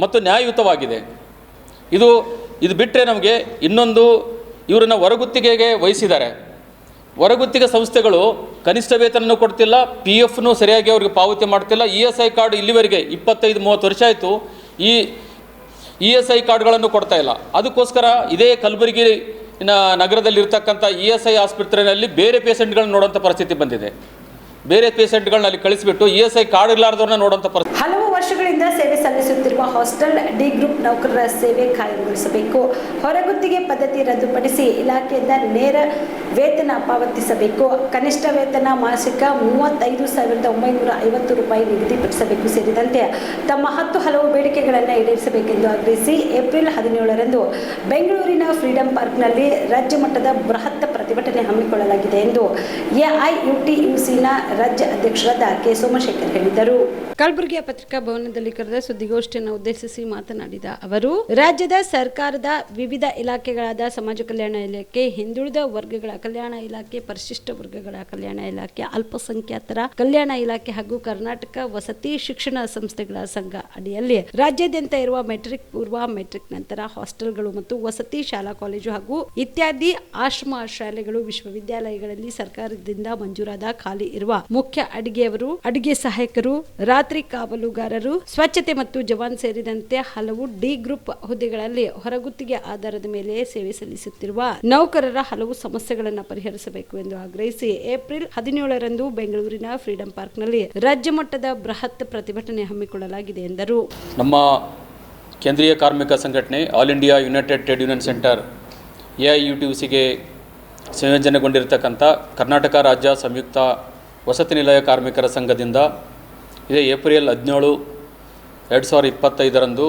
ಮತ್ತು ನ್ಯಾಯಯುತವಾಗಿದೆ. ಇದು ಬಿಟ್ಟರೆ ನಮಗೆ ಇನ್ನೊಂದು, ಇವರನ್ನು ಹೊರಗುತ್ತಿಗೆಗೆ ವಹಿಸಿದ್ದಾರೆ. ಹೊರಗುತ್ತಿಗೆ ಸಂಸ್ಥೆಗಳು ಕನಿಷ್ಠ ವೇತನನೂ ಕೊಡ್ತಿಲ್ಲ, PFನೂ ಸರಿಯಾಗಿ ಅವ್ರಿಗೆ ಪಾವತಿ ಮಾಡ್ತಿಲ್ಲ. ESI ಕಾರ್ಡ್ ಇಲ್ಲಿವರೆಗೆ 25-30 ವರ್ಷ ಆಯಿತು, ಈ ESI ಕಾರ್ಡ್ಗಳನ್ನು ಕೊಡ್ತಾ ಇಲ್ಲ. ಅದಕ್ಕೋಸ್ಕರ ಇದೇ ಕಲಬುರಗಿ ನಗರದಲ್ಲಿರ್ತಕ್ಕಂಥ ESI ಆಸ್ಪತ್ರೆಯಲ್ಲಿ ಬೇರೆ ಪೇಷೆಂಟ್ಗಳನ್ನ ನೋಡೋಂಥ ಪರಿಸ್ಥಿತಿ ಬಂದಿದೆ. ಬೇರೆ ಪೇಷೆಂಟ್ಗಳನ್ನ ಅಲ್ಲಿ ಕಳಿಸಿಬಿಟ್ಟು ESI ಕಾರ್ಡ್ ಇರಲಾರ್ದವ್ರನ್ನ ನೋಡೋಂಥ ಪರಿಸ್ಥಿತಿ. ಹಲವು ವರ್ಷಗಳಿಂದ ಸೇವೆ ಸಲ್ಲಿಸುತ್ತಿರುವ ಹಾಸ್ಟೆಲ್ ಡಿ ಗ್ರೂಪ್ ನೌಕರರ ಸೇವೆ ಕಾಯಂಗೊಳಿಸಬೇಕು. ಹೊರಗುತ್ತಿಗೆ ಪದ್ಧತಿ ರದ್ದುಪಡಿಸಿ ಇಲಾಖೆಯಿಂದ ನೇರ ವೇತನ ಪಾವತಿಸಬೇಕು. ಕನಿಷ್ಠ ವೇತನ ಮಾಸಿಕ 35,950 ರೂಪಾಯಿ ನಿಗದಿಪಡಿಸಬೇಕು ಸೇರಿದಂತೆ ತಮ್ಮ 10 ಹಲವು ಬೇಡಿಕೆಗಳನ್ನು ಈಡೇರಿಸಬೇಕೆಂದು ಆಗ್ರಹಿಸಿ ಏಪ್ರಿಲ್ 17ರಂದು ಬೆಂಗಳೂರಿನ ಫ್ರೀಡಂ ಪಾರ್ಕ್ನಲ್ಲಿ ರಾಜ್ಯ ಮಟ್ಟದ ಬೃಹತ್ ಪ್ರತಿಭಟನೆ ಹಮ್ಮಿಕೊಳ್ಳಲಾಗಿದೆ ಎಂದು AIUTUCನ ರಾಜ್ಯ ಅಧ್ಯಕ್ಷರಾದ ಕೆ ಸೋಮಶೇಖರ್ ಹೇಳಿದರು. ಕಲಬುರಗಿಯ ಪತ್ರಿಕಾ ಭವನದಲ್ಲಿ ಕರೆದ ಸುದ್ದಿಗೋಷ್ಠಿಯನ್ನು ಉದ್ದೇಶಿಸಿ ಮಾತನಾಡಿದ ಅವರು, ರಾಜ್ಯದ ಸರ್ಕಾರದ ವಿವಿಧ ಇಲಾಖೆಗಳಾದ ಸಮಾಜ ಕಲ್ಯಾಣ ಇಲಾಖೆ, ಹಿಂದುಳಿದ ವರ್ಗಗಳ ಕಲ್ಯಾಣ ಇಲಾಖೆ, ಪರಿಶಿಷ್ಟ ವರ್ಗಗಳ ಕಲ್ಯಾಣ ಇಲಾಖೆ, ಅಲ್ಪಸಂಖ್ಯಾತರ ಕಲ್ಯಾಣ ಇಲಾಖೆ ಹಾಗೂ ಕರ್ನಾಟಕ ವಸತಿ ಶಿಕ್ಷಣ ಸಂಸ್ಥೆಗಳ ಸಂಘ ಅಡಿಯಲ್ಲಿ ರಾಜ್ಯಾದ್ಯಂತ ಇರುವ ಮೆಟ್ರಿಕ್ ಪೂರ್ವ, ಮೆಟ್ರಿಕ್ ನಂತರ ಹಾಸ್ಟೆಲ್ಗಳು ಮತ್ತು ವಸತಿ ಶಾಲಾ ಕಾಲೇಜು ಹಾಗೂ ಇತ್ಯಾದಿ ಆಶ್ರಮ ಶಾಲೆಗಳು, ವಿಶ್ವವಿದ್ಯಾಲಯಗಳಲ್ಲಿ ಸರ್ಕಾರದಿಂದ ಮಂಜೂರಾದ ಖಾಲಿ ಇರುವ ಮುಖ್ಯ ಅಡಿಗೆಯವರು, ಅಡಿಗೆ ಸಹಾಯಕರು, ರಾತ್ರಿ ಕಾವಲುಗಾರರು, ಸ್ವಚ್ಛತೆ ಮತ್ತು ಜವಾನ್ ಸೇರಿದಂತೆ ಹಲವು ಡಿ ಗ್ರೂಪ್ ಹುದ್ದೆಗಳಲ್ಲಿ ಹೊರಗುತ್ತಿಗೆ ಆಧಾರದ ಮೇಲೆ ಸೇವೆ ಸಲ್ಲಿಸುತ್ತಿರುವ ನೌಕರರ ಹಲವು ಸಮಸ್ಯೆಗಳನ್ನು ಪರಿಹರಿಸಬೇಕು ಎಂದು ಆಗ್ರಹಿಸಿ ಏಪ್ರಿಲ್ 17ರಂದು ಬೆಂಗಳೂರಿನ ಫ್ರೀಡಂ ಪಾರ್ಕ್ನಲ್ಲಿ ರಾಜ್ಯ ಮಟ್ಟದ ಬೃಹತ್ ಪ್ರತಿಭಟನೆ ಹಮ್ಮಿಕೊಳ್ಳಲಾಗಿದೆ ಎಂದರು. ನಮ್ಮ ಕೇಂದ್ರೀಯ ಕಾರ್ಮಿಕ ಸಂಘಟನೆ all India united trade union centre AIUTUCಗೆ ಸಂಯೋಜನೆಗೊಂಡಿರತಕ್ಕಂಥ ಕರ್ನಾಟಕ ರಾಜ್ಯ ಸಂಯುಕ್ತ ವಸತಿ ನಿಲಯ ಕಾರ್ಮಿಕರ ಸಂಘದಿಂದ ಇದೇ ಏಪ್ರಿಲ್ 17, 2025ರಂದು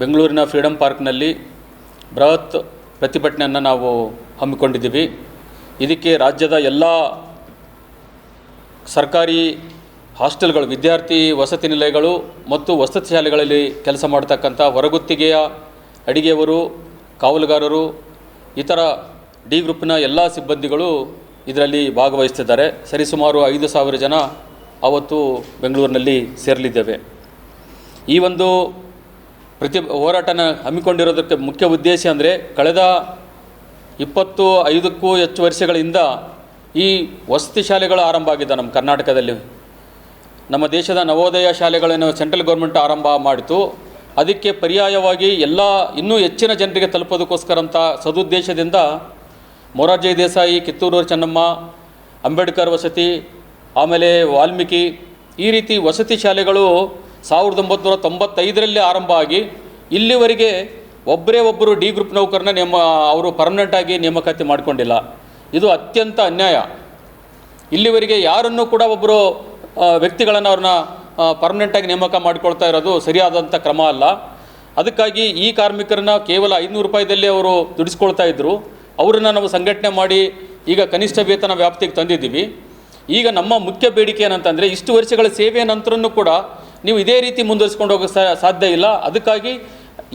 ಬೆಂಗಳೂರಿನ ಫ್ರೀಡಂ ಪಾರ್ಕ್ನಲ್ಲಿ ಬೃಹತ್ ಪ್ರತಿಭಟನೆಯನ್ನು ನಾವು ಹಮ್ಮಿಕೊಂಡಿದ್ದೀವಿ. ಇದಕ್ಕೆ ರಾಜ್ಯದ ಎಲ್ಲ ಸರ್ಕಾರಿ ಹಾಸ್ಟೆಲ್ಗಳು, ವಿದ್ಯಾರ್ಥಿ ವಸತಿ ನಿಲಯಗಳು ಮತ್ತು ವಸತಿ ಶಾಲೆಗಳಲ್ಲಿ ಕೆಲಸ ಮಾಡ್ತಕ್ಕಂಥ ಹೊರಗುತ್ತಿಗೆಯ ಅಡಿಗೆಯವರು, ಕಾವಲುಗಾರರು, ಇತರ ಡಿ ಗ್ರೂಪ್ನ ಎಲ್ಲ ಸಿಬ್ಬಂದಿಗಳು ಇದರಲ್ಲಿ ಭಾಗವಹಿಸ್ತಿದ್ದಾರೆ. ಸರಿಸುಮಾರು 5,000 ಜನ ಅವತ್ತು ಬೆಂಗಳೂರಿನಲ್ಲಿ ಸೇರಲಿದ್ದೇವೆ. ಈ ಒಂದು ಹೋರಾಟನ ಹಮ್ಮಿಕೊಂಡಿರೋದಕ್ಕೆ ಮುಖ್ಯ ಉದ್ದೇಶ ಅಂದರೆ, ಕಳೆದ 25ಕ್ಕೂ ಹೆಚ್ಚು ವರ್ಷಗಳಿಂದ ಈ ವಸತಿ ಶಾಲೆಗಳು ಆರಂಭ ಆಗಿದೆ ನಮ್ಮ ಕರ್ನಾಟಕದಲ್ಲಿ. ನಮ್ಮ ದೇಶದ ನವೋದಯ ಶಾಲೆಗಳನ್ನು ಸೆಂಟ್ರಲ್ ಗೌರ್ಮೆಂಟ್ ಆರಂಭ ಮಾಡಿತು. ಅದಕ್ಕೆ ಪರ್ಯಾಯವಾಗಿ ಇನ್ನೂ ಹೆಚ್ಚಿನ ಜನರಿಗೆ ತಲುಪೋದಕ್ಕೋಸ್ಕರ ಅಂತ ಸದುದ್ದೇಶದಿಂದ ಮೊರಾರ್ಜಿ ದೇಸಾಯಿ, ಕಿತ್ತೂರು ಚೆನ್ನಮ್ಮ, ಅಂಬೇಡ್ಕರ್ ವಸತಿ, ಆಮೇಲೆ ವಾಲ್ಮೀಕಿ, ಈ ರೀತಿ ವಸತಿ ಶಾಲೆಗಳು 1995ರಲ್ಲಿ ಆರಂಭ ಆಗಿ ಇಲ್ಲಿವರೆಗೆ ಒಬ್ಬರು ಡಿ ಗ್ರೂಪ್ ನೌಕರನ್ನ ಅವರು ಪರ್ಮನೆಂಟಾಗಿ ನೇಮಕಾತಿ ಮಾಡಿಕೊಂಡಿಲ್ಲ. ಇದು ಅತ್ಯಂತ ಅನ್ಯಾಯ. ಇಲ್ಲಿವರೆಗೆ ಯಾರನ್ನೂ ಕೂಡ ಒಬ್ಬರು ವ್ಯಕ್ತಿಗಳನ್ನು ಅವ್ರನ್ನ ಪರ್ಮನೆಂಟಾಗಿ ನೇಮಕ ಮಾಡಿಕೊಳ್ತಾ ಇರೋದು ಸರಿಯಾದಂಥ ಕ್ರಮ ಅಲ್ಲ. ಅದಕ್ಕಾಗಿ ಈ ಕಾರ್ಮಿಕರನ್ನ ಕೇವಲ 500 ರೂಪಾಯಿದಲ್ಲಿ ಅವರು ದುಡಿಸ್ಕೊಳ್ತಾ ಇದ್ದರು. ಅವರನ್ನು ನಾವು ಸಂಘಟನೆ ಮಾಡಿ ಈಗ ಕನಿಷ್ಠ ವೇತನ ವ್ಯಾಪ್ತಿಗೆ ತಂದಿದ್ದೀವಿ. ಈಗ ನಮ್ಮ ಮುಖ್ಯ ಬೇಡಿಕೆ ಏನಂತಂದರೆ, ಇಷ್ಟು ವರ್ಷಗಳ ಸೇವೆಯ ನಂತರನೂ ಕೂಡ ನೀವು ಇದೇ ರೀತಿ ಮುಂದುವರಿಸ್ಕೊಂಡು ಹೋಗೋಕ್ಕೆ ಸಾಧ್ಯ ಇಲ್ಲ. ಅದಕ್ಕಾಗಿ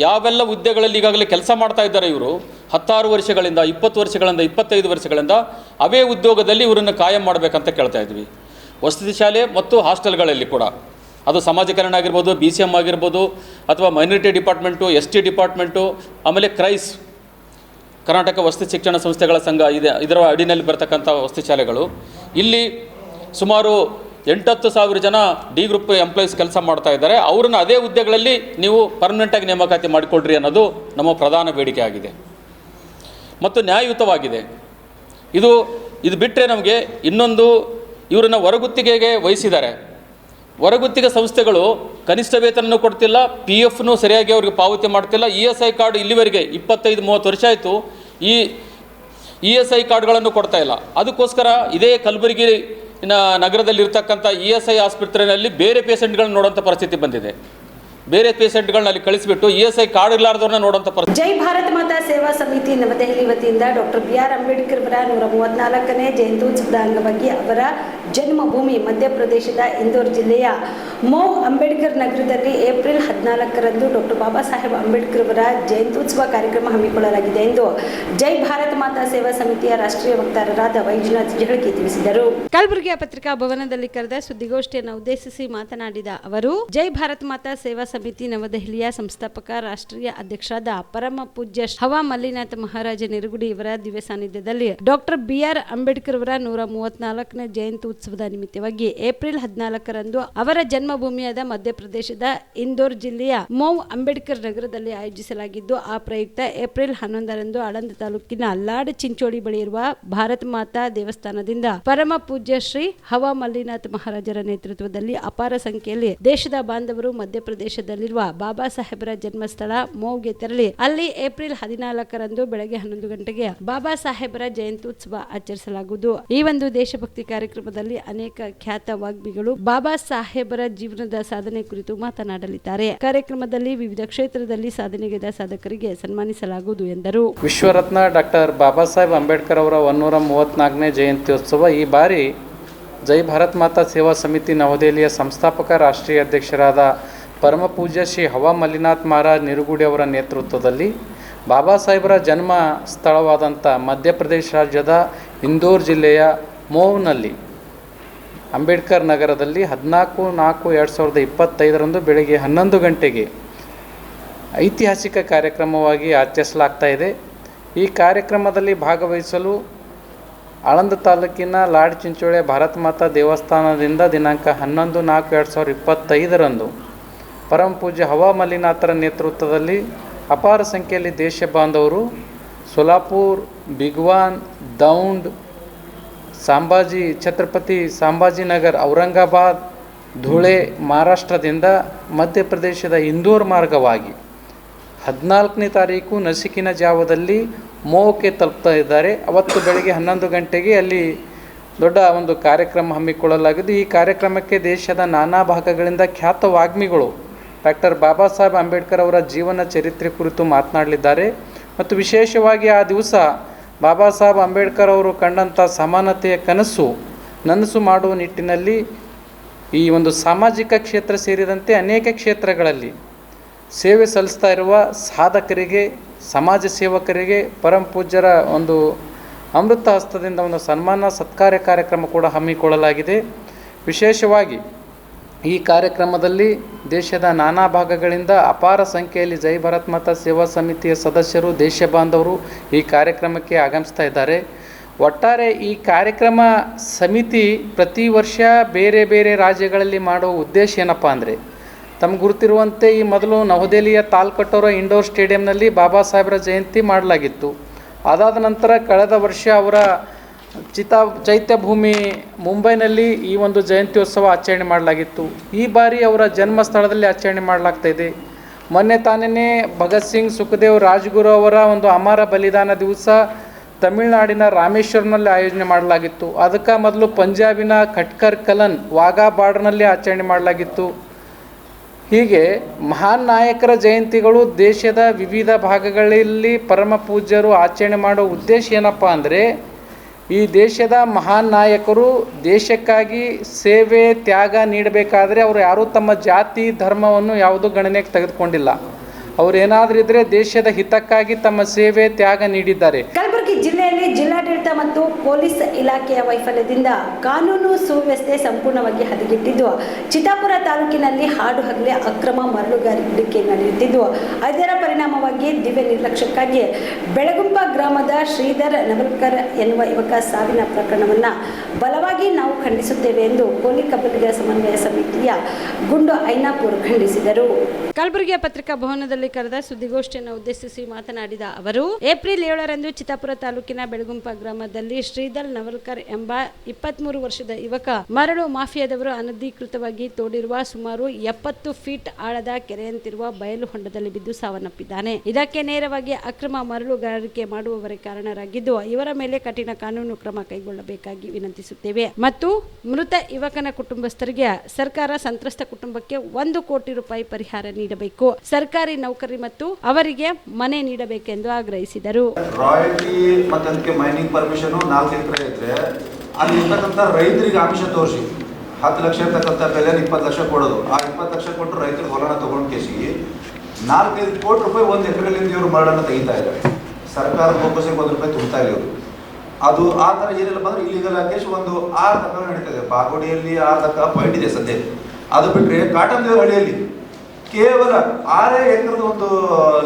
ಯಾವೆಲ್ಲ ಹುದ್ದೆಗಳಲ್ಲಿ ಈಗಾಗಲೇ ಕೆಲಸ ಮಾಡ್ತಾ ಇದ್ದಾರೆ ಇವರು 16 ವರ್ಷಗಳಿಂದ, 20 ವರ್ಷಗಳಿಂದ, 25 ವರ್ಷಗಳಿಂದ ಅವೇ ಉದ್ಯೋಗದಲ್ಲಿ ಇವರನ್ನು ಕಾಯಂ ಮಾಡಬೇಕಂತ ಕೇಳ್ತಾ ಇದ್ವಿ. ವಸತಿ ಶಾಲೆ ಮತ್ತು ಹಾಸ್ಟೆಲ್ಗಳಲ್ಲಿ ಕೂಡ, ಅದು ಸಮಾಜ ಕಲ್ಯಾಣ ಆಗಿರ್ಬೋದು, BCM ಆಗಿರ್ಬೋದು, ಅಥವಾ ಮೈನಾರಿಟಿ ಡಿಪಾರ್ಟ್ಮೆಂಟು, ST ಡಿಪಾರ್ಟ್ಮೆಂಟು, ಆಮೇಲೆ ಕ್ರೈಸ್ ಕರ್ನಾಟಕ ವಸತಿ ಶಿಕ್ಷಣ ಸಂಸ್ಥೆಗಳ ಸಂಘ ಇದೆ, ಇದರ ಅಡಿನಲ್ಲಿ ಬರ್ತಕ್ಕಂಥ ವಸತಿ ಶಾಲೆಗಳು. ಇಲ್ಲಿ ಸುಮಾರು 8-10 ಜನ ಡಿ ಗ್ರೂಪ್ ಎಂಪ್ಲಾಯೀಸ್ ಕೆಲಸ ಮಾಡ್ತಾ ಇದ್ದಾರೆ. ಅವ್ರನ್ನ ಅದೇ ಹುದ್ದೆಗಳಲ್ಲಿ ನೀವು ಪರ್ಮನೆಂಟಾಗಿ ನೇಮಕಾತಿ ಮಾಡಿಕೊಡ್ರಿ ಅನ್ನೋದು ನಮ್ಮ ಪ್ರಧಾನ ಬೇಡಿಕೆ ಆಗಿದೆ ಮತ್ತು ನ್ಯಾಯಯುತವಾಗಿದೆ. ಇದು ಬಿಟ್ಟರೆ ನಮಗೆ ಇನ್ನೊಂದು, ಇವರನ್ನು ಹೊರಗುತ್ತಿಗೆಗೆ ವಹಿಸಿದ್ದಾರೆ. ಹೊರಗುತ್ತಿಗೆ ಸಂಸ್ಥೆಗಳು ಕನಿಷ್ಠ ವೇತನನೂ ಕೊಡ್ತಿಲ್ಲ, PFನೂ ಸರಿಯಾಗಿ ಅವ್ರಿಗೆ ಪಾವತಿ ಮಾಡ್ತಿಲ್ಲ. ESI ಕಾರ್ಡ್ ಇಲ್ಲಿವರೆಗೆ 25-30 ವರ್ಷ ಆಯಿತು, ಈ ESI ಕಾರ್ಡ್ಗಳನ್ನು ಕೊಡ್ತಾ ಇಲ್ಲ. ಅದಕ್ಕೋಸ್ಕರ ಇದೇ ಕಲಬುರಗಿ ನಗರದಲ್ಲಿರ್ತಕ್ಕಂಥ ESI ಆಸ್ಪತ್ರೆಯಲ್ಲಿ ಬೇರೆ ಪೇಷೆಂಟ್ಗಳನ್ನ ನೋಡೋಂಥ ಪರಿಸ್ಥಿತಿ ಬಂದಿದೆ. ಬೇರೆ ಪೇಷೆಂಟ್ಗಳನ್ನ ಅಲ್ಲಿ ಕಳಿಸಿಬಿಟ್ಟು ESI ಕಾರ್ಡ್ ಇರಲಾರ್ದವ್ರನ್ನ ನೋಡೋಂಥ ಪರಿಸ್ಥಿತಿ. ಜೈ ಭಾರತ್ ಮಾತಾ ಸೇವಾ ಸಮಿತಿ ನವದೆಹಲಿ ವತಿಯಿಂದ ಡಾಕ್ಟರ್ BR ಅಂಬೇಡ್ಕರ್ ಅವರ 134ನೇ ಜಯಂತ್ಯುತ್ಸವದ ಅಂಗವಾಗಿ ಅವರ ಜನ್ಮಭೂಮಿ ಮಧ್ಯಪ್ರದೇಶದ ಇಂದೋರ್ ಜಿಲ್ಲೆಯ ಮೌ ಅಂಬೇಡ್ಕರ್ ನಗರದಲ್ಲಿ ಏಪ್ರಿಲ್ 14ರಂದು ಡಾಕ್ಟರ್ ಬಾಬಾ ಸಾಹೇಬ್ ಅಂಬೇಡ್ಕರ್ ಅವರ ಜಯಂತ್ಯುತ್ಸವ ಕಾರ್ಯಕ್ರಮ ಹಮ್ಮಿಕೊಳ್ಳಲಾಗಿದೆ ಎಂದು ಜೈ ಭಾರತ್ ಮಾತಾ ಸೇವಾ ಸಮಿತಿಯ ರಾಷ್ಟ್ರೀಯ ವಕ್ತಾರರಾದ ವೈಜನಾಥ್ ಜಹಳ್ಗಿ ತಿಳಿಸಿದರು. ಕಲಬುರಗಿಯ ಪತ್ರಿಕಾ ಭವನದಲ್ಲಿ ಕರೆದ ಸುದ್ದಿಗೋಷ್ಠಿಯನ್ನು ಉದ್ದೇಶಿಸಿ ಮಾತನಾಡಿದ ಅವರು, ಜೈ ಭಾರತ್ ಮಾತಾ ಸೇವಾ ಸಮಿತಿ ನವದೆಹಲಿಯ ಸಂಸ್ಥಾಪಕ ರಾಷ್ಟ್ರೀಯ ಅಧ್ಯಕ್ಷರಾದ ಪರಮ ಪೂಜ್ಯ ಹವಾ ಮಲ್ಲಿನಾಥ ಮಹಾರಾಜ ನಿರುಗುಡಿ ಇವರ ದಿವ್ಯ ಸಾನ್ನಿಧ್ಯದಲ್ಲಿ ಡಾಕ್ಟರ್ BR ಅಂಬೇಡ್ಕರ್ ಅವರ 134ನೇ ಜಯಂತಿ ಉತ್ಸವದ ನಿಮಿತ್ತವಾಗಿ ಏಪ್ರಿಲ್ 14ರಂದು ಅವರ ಜನ್ಮಭೂಮಿಯಾದ ಮಧ್ಯಪ್ರದೇಶದ ಇಂದೋರ್ ಜಿಲ್ಲೆಯ ಮೌ ಅಂಬೇಡ್ಕರ್ ನಗರದಲ್ಲಿ ಆಯೋಜಿಸಲಾಗಿದ್ದು, ಆ ಪ್ರಯುಕ್ತ ಏಪ್ರಿಲ್ 11ರಂದು ಆಳಂದ ತಾಲೂಕಿನ ಲಾಡ್ ಚಿಂಚೋಳಿ ಬಳಿ ಇರುವ ಭಾರತ ಮಾತಾ ದೇವಸ್ಥಾನದಿಂದ ಪರಮ ಪೂಜ್ಯ ಶ್ರೀ ಹವಾ ಮಲ್ಲಿನಾಥ ಮಹಾರಾಜರ ನೇತೃತ್ವದಲ್ಲಿ ಅಪಾರ ಸಂಖ್ಯೆಯಲ್ಲಿ ದೇಶದ ಬಾಂಧವರು ಮಧ್ಯಪ್ರದೇಶದಲ್ಲಿರುವ ಬಾಬಾ ಸಾಹೇಬರ ಜನ್ಮಸ್ಥಳ ಮೌಗೆ ತೆರಳಿ ಅಲ್ಲಿ ಏಪ್ರಿಲ್ 14ರಂದು ಬೆಳಗ್ಗೆ 11 ಗಂಟೆಗೆ ಬಾಬಾ ಸಾಹೇಬರ ಜಯಂತಿ ಉತ್ಸವ ಆಚರಿಸಲಾಗುವುದು. ಈ ಒಂದು ದೇಶಭಕ್ತಿ ಕಾರ್ಯಕ್ರಮದಲ್ಲಿ ಅನೇಕ ಖ್ಯಾತ ವಾಗ್ಮಿಗಳು ಬಾಬಾ ಸಾಹೇಬರ ಜೀವನದ ಸಾಧನೆ ಕುರಿತು ಮಾತನಾಡಲಿದ್ದಾರೆ. ಕಾರ್ಯಕ್ರಮದಲ್ಲಿ ವಿವಿಧ ಕ್ಷೇತ್ರದಲ್ಲಿ ಸಾಧನೆಗೈದ ಸಾಧಕರಿಗೆ ಸನ್ಮಾನಿಸಲಾಗುವುದು ಎಂದರು. ವಿಶ್ವರತ್ನ ಡಾಕ್ಟರ್ ಬಾಬಾ ಸಾಹೇಬ್ ಅಂಬೇಡ್ಕರ್ ಅವರ 134ನೇ ಜಯಂತ್ಯೋತ್ಸವ ಈ ಬಾರಿ ಜೈ ಭಾರತ್ ಮಾತಾ ಸೇವಾ ಸಮಿತಿ ನವದೆಹಲಿಯ ಸಂಸ್ಥಾಪಕ ರಾಷ್ಟ್ರೀಯ ಅಧ್ಯಕ್ಷರಾದ ಪರಮ ಪೂಜ್ಯ ಶ್ರೀ ಹವಾ ಮಲ್ಲಿನಾಥ್ ಮಹಾರಾಜ್ ನಿರುಗುಡಿ ಅವರ ನೇತೃತ್ವದಲ್ಲಿ ಬಾಬಾ ಸಾಹೇಬರ ಜನ್ಮ ಸ್ಥಳವಾದಂಥ ಮಧ್ಯಪ್ರದೇಶ ರಾಜ್ಯದ ಇಂದೋರ್ ಜಿಲ್ಲೆಯ ಮೌನಲ್ಲಿ ಅಂಬೇಡ್ಕರ್ ನಗರದಲ್ಲಿ 14/4/2025 ಬೆಳಗ್ಗೆ 11 ಗಂಟೆಗೆ ಐತಿಹಾಸಿಕ ಕಾರ್ಯಕ್ರಮವಾಗಿ ಆಚರಿಸಲಾಗ್ತಾ ಇದೆ. ಈ ಕಾರ್ಯಕ್ರಮದಲ್ಲಿ ಭಾಗವಹಿಸಲು ಆಳಂದ ತಾಲೂಕಿನ ಲಾಡ್ ಚಿಂಚೋಳಿಯ ಭಾರತ ಮಾತಾ ದೇವಸ್ಥಾನದಿಂದ ದಿನಾಂಕ 11/4/2025 ಪರಮ ಪೂಜ್ಯ ಹವಾ ಮಲ್ಲಿನಾಥರ ನೇತೃತ್ವದಲ್ಲಿ ಅಪಾರ ಸಂಖ್ಯೆಯಲ್ಲಿ ದೇಶ ಬಾಂಧವರು ಸೋಲಾಪುರ್, ಬಿಗ್ವಾನ್, ದೌಂಡ್, ಛತ್ರಪತಿ ಸಂಭಾಜಿನಗರ್, ಔರಂಗಾಬಾದ್, ಧುಳೆ, ಮಹಾರಾಷ್ಟ್ರದಿಂದ ಮಧ್ಯಪ್ರದೇಶದ ಇಂದೋರ್ ಮಾರ್ಗವಾಗಿ 14ನೇ ತಾರೀಕು ನಸುಕಿನ ಜಾವದಲ್ಲಿ ಮೋಕ್ಕೆ ತಲುಪ್ತಾ ಇದ್ದಾರೆ. ಅವತ್ತು ಬೆಳಗ್ಗೆ 11 ಗಂಟೆಗೆ ಅಲ್ಲಿ ದೊಡ್ಡ ಒಂದು ಕಾರ್ಯಕ್ರಮ ಹಮ್ಮಿಕೊಳ್ಳಲಾಗಿದ್ದು, ಈ ಕಾರ್ಯಕ್ರಮಕ್ಕೆ ದೇಶದ ನಾನಾ ಭಾಗಗಳಿಂದ ಖ್ಯಾತ ವಾಗ್ಮಿಗಳು ಡಾಕ್ಟರ್ ಬಾಬಾ ಸಾಹೇಬ್ ಅಂಬೇಡ್ಕರ್ ಅವರ ಜೀವನ ಚರಿತ್ರೆ ಕುರಿತು ಮಾತನಾಡಲಿದ್ದಾರೆ. ಮತ್ತು ವಿಶೇಷವಾಗಿ ಆ ದಿವಸ ಬಾಬಾ ಸಾಹೇಬ್ ಅಂಬೇಡ್ಕರ್ ಅವರು ಕಂಡಂಥ ಸಮಾನತೆಯ ನನಸು ಮಾಡುವ ನಿಟ್ಟಿನಲ್ಲಿ ಈ ಒಂದು ಸಾಮಾಜಿಕ ಕ್ಷೇತ್ರ ಸೇರಿದಂತೆ ಅನೇಕ ಕ್ಷೇತ್ರಗಳಲ್ಲಿ ಸೇವೆ ಸಲ್ಲಿಸ್ತಾ ಇರುವ ಸಾಧಕರಿಗೆ, ಸಮಾಜ ಸೇವಕರಿಗೆ ಪರಮ ಪೂಜ್ಯರ ಒಂದು ಅಮೃತ ಹಸ್ತದಿಂದ ಒಂದು ಸನ್ಮಾನ ಸತ್ಕಾರ ಕಾರ್ಯಕ್ರಮ ಕೂಡ ಹಮ್ಮಿಕೊಳ್ಳಲಾಗಿದೆ. ವಿಶೇಷವಾಗಿ ಈ ಕಾರ್ಯಕ್ರಮದಲ್ಲಿ ದೇಶದ ನಾನಾ ಭಾಗಗಳಿಂದ ಅಪಾರ ಸಂಖ್ಯೆಯಲ್ಲಿ ಜೈ ಭಾರತ್ ಮಾತಾ ಸೇವಾ ಸಮಿತಿಯ ಸದಸ್ಯರು, ದೇಶ ಬಾಂಧವರು ಈ ಕಾರ್ಯಕ್ರಮಕ್ಕೆ ಆಗಮಿಸ್ತಾ ಇದ್ದಾರೆ. ಒಟ್ಟಾರೆ ಈ ಕಾರ್ಯಕ್ರಮ ಸಮಿತಿ ಪ್ರತಿ ವರ್ಷ ಬೇರೆ ಬೇರೆ ರಾಜ್ಯಗಳಲ್ಲಿ ಮಾಡುವ ಉದ್ದೇಶ ಏನಪ್ಪ ಅಂದರೆ, ತಮಗೆ ಗುರುತಿರುವಂತೆ ಈ ಮೊದಲು ನವದೆಹಲಿಯ ತಾಲ್ಕಟೋರಾ ಇಂಡೋರ್ ಸ್ಟೇಡಿಯಂನಲ್ಲಿ ಬಾಬಾ ಸಾಹೇಬರ ಜಯಂತಿ ಮಾಡಲಾಗಿತ್ತು. ಅದಾದ ನಂತರ ಕಳೆದ ವರ್ಷ ಅವರ ಚೈತ್ಯಭೂಮಿ ಮುಂಬೈನಲ್ಲಿ ಈ ಒಂದು ಜಯಂತ್ಯೋತ್ಸವ ಆಚರಣೆ ಮಾಡಲಾಗಿತ್ತು. ಈ ಬಾರಿ ಅವರ ಜನ್ಮ ಸ್ಥಳದಲ್ಲಿ ಆಚರಣೆ ಮಾಡಲಾಗ್ತಾಯಿದೆ. ಮೊನ್ನೆ ತಾನೇ ಭಗತ್ ಸಿಂಗ್, ಸುಖದೇವ್, ರಾಜ್ಗುರು ಅವರ ಒಂದು ಅಮರ ಬಲಿದಾನ ದಿವಸ ತಮಿಳುನಾಡಿನ ರಾಮೇಶ್ವರಂನಲ್ಲಿ ಆಯೋಜನೆ ಮಾಡಲಾಗಿತ್ತು. ಅದಕ್ಕೆ ಮೊದಲು ಪಂಜಾಬಿನ ಖಟ್ಕರ್ ಕಲನ್, ವಾಘಾ ಬಾರ್ಡರ್ನಲ್ಲಿ ಆಚರಣೆ ಮಾಡಲಾಗಿತ್ತು. ಹೀಗೆ ಮಹಾನ್ ನಾಯಕರ ಜಯಂತಿಗಳು ದೇಶದ ವಿವಿಧ ಭಾಗಗಳಲ್ಲಿ ಪರಮ ಪೂಜ್ಯರು ಆಚರಣೆ ಮಾಡೋ ಉದ್ದೇಶ ಏನಪ್ಪ ಅಂದರೆ, ಈ ದೇಶದ ಮಹಾನ್ ನಾಯಕರು ದೇಶಕ್ಕಾಗಿ ಸೇವೆ, ತ್ಯಾಗ ನೀಡಬೇಕಾದ್ರೆ ಅವರು ಯಾರೂ ತಮ್ಮ ಜಾತಿ, ಧರ್ಮವನ್ನು ಯಾವುದೂ ಗಣನೆಗೆ ತೆಗೆದುಕೊಂಡಿಲ್ಲ. ಅವರು ಏನಾದರೂ ಇದ್ದರೆ ದೇಶದ ಹಿತಕ್ಕಾಗಿ ತಮ್ಮ ಸೇವೆ, ತ್ಯಾಗ ನೀಡಿದ್ದಾರೆ. ಕಲಬುರಗಿ ಜಿಲ್ಲೆಯಲ್ಲಿ ಜಿಲ್ಲಾಡಳಿತ ಮತ್ತು ಪೊಲೀಸ್ ಇಲಾಖೆಯ ವೈಫಲ್ಯದಿಂದ ಕಾನೂನು ಸುವ್ಯವಸ್ಥೆ ಸಂಪೂರ್ಣವಾಗಿ ಹದಗೆಟ್ಟಿದ್ದು, ಚಿತ್ತಾಪುರ ತಾಲೂಕಿನಲ್ಲಿ ಹಾಡು ಹಗಲೇ ಅಕ್ರಮ ಮರಳುಗಾರಿಕೆ ನಡೆಯುತ್ತಿದ್ದು, ಅದರ ಪರಿಣಾಮವಾಗಿ ದಿವ್ಯ ನಿರ್ಲಕ್ಷ್ಯಕ್ಕಾಗಿ ಬೆಳಗುಂಪ ಗ್ರಾಮದ ಶ್ರೀಧರ್ ನವಲ್ಕರ್ ಎನ್ನುವ ಯುವಕ ಸಾವಿನ ಪ್ರಕರಣವನ್ನು ಬಲವಾಗಿ ನಾವು ಖಂಡಿಸುತ್ತೇವೆ ಎಂದು ಕೋಲಿ ಕಬ್ಬಲಿಗ ಸಮನ್ವಯ ಸಮಿತಿಯ ಗುಂಡು ಐನಾಪುರ್ ಖಂಡಿಸಿದರು. ಕಲಬುರಗಿಯ ಪತ್ರಿಕಾ ಭವನದಲ್ಲಿ ಕರೆದ ಸುದ್ದಿಗೋಷ್ಠಿಯನ್ನು ಉದ್ದೇಶಿಸಿ ಮಾತನಾಡಿದ ಅವರು, ಏಪ್ರಿಲ್ 7ರಂದು ಚಿತ್ತಾಪುರ ತಾಲೂಕಿನ ಬೆಳಗುಂಪ ಗ್ರಾಮದಲ್ಲಿ ಶ್ರೀಧರ್ ನವಲ್ಕರ್ ಎಂಬ 23 ವರ್ಷದ ಯುವಕ ಮರಳು ಮಾಫಿಯಾದವರು ಅನಧಿಕೃತವಾಗಿ ತೋಡಿರುವ ಸುಮಾರು 70 ಫೀಟ್ ಆಳದ ಕೆರೆಯಂತಿರುವ ಬಯಲು ಹೊಂಡದಲ್ಲಿ ಬಿದ್ದು ಸಾವನ್ನಪ್ಪಿದ್ದಾನೆ. ಇದಕ್ಕೆ ನೇರವಾಗಿ ಅಕ್ರಮ ಮರಳುಗಾರಿಕೆ ಮಾಡುವವರೇ ಕಾರಣರಾಗಿದ್ದು, ಇವರ ಮೇಲೆ ಕಠಿಣ ಕಾನೂನು ಕ್ರಮ ಕೈಗೊಳ್ಳಬೇಕಾಗಿ ವಿನಂತಿಸುತ್ತೇವೆ ಮತ್ತು ಮೃತ ಯುವಕನ ಕುಟುಂಬಸ್ಥರಿಗೆ ಸರ್ಕಾರ ಸಂತ್ರಸ್ತ ಕುಟುಂಬಕ್ಕೆ 1 ಕೋಟಿ ರೂಪಾಯಿ ಪರಿಹಾರ ನೀಡಬೇಕು, ಸರ್ಕಾರಿ ನೌಕರಿ ಮತ್ತು ಅವರಿಗೆ ಮನೆ ನೀಡಬೇಕೆಂದು ಆಗ್ರಹಿಸಿದರು. ರಾಯಲ್ಟಿ ಮತ್ತು ಅದಕ್ಕೆ ಮೈನಿಂಗ್ ಪರ್ಮಿಷನ್ 4 ಎಕರೆ ಇದ್ರೆ ಅಲ್ಲಿ ಇರ್ತಕ್ಕಂಥ ರೈತರಿಗೆ ಆಮಿಷ ತೋರಿಸಿ 10 ಲಕ್ಷ ಇರ್ತಕ್ಕಂಥ ಬೆಲೆ 20 ಲಕ್ಷ ಕೊಡೋದು. ಆ 20 ಲಕ್ಷ ಕೊಟ್ಟು ರೈತರು ಹೊಲನ ತಗೊಂಡು ಕೇಸಿಗೆ 4-5 ಕೋಟಿ ರೂಪಾಯಿ 1 ಎಕರೆಲಿಂದ ಇವರು ಮರಳನ್ನು ತೆಗಿತಾ ಇದ್ದಾರೆ. ಸರ್ಕಾರ ಫೋಕಸ್ಗೆ 1 ರೂಪಾಯಿ ತುಂಬ್ತಾ ಇಲ್ಲ ಇವರು. ಅದು ಆ ಥರ ಏನಿಲ್ಲಪ್ಪ ಅಂದ್ರೆ ಇಲ್ಲಿಗಲ್ ಕೇಸ್ ಒಂದು 6 ತಕ್ಕ ನಡೀತಾ ಇದೆ. ಬಾಗೋಡಿಯಲ್ಲಿ 6 ತಕ್ಕ ಪಾಯಿಂಟ್ ಇದೆ ಸದ್ಯ. ಅದು ಬಿಟ್ಟರೆ ಕಾಟನ್ ದೇವರ ಹಳ್ಳಿಯಲ್ಲಿ ಕೇವಲ 6 ಎಕರೆದ ಒಂದು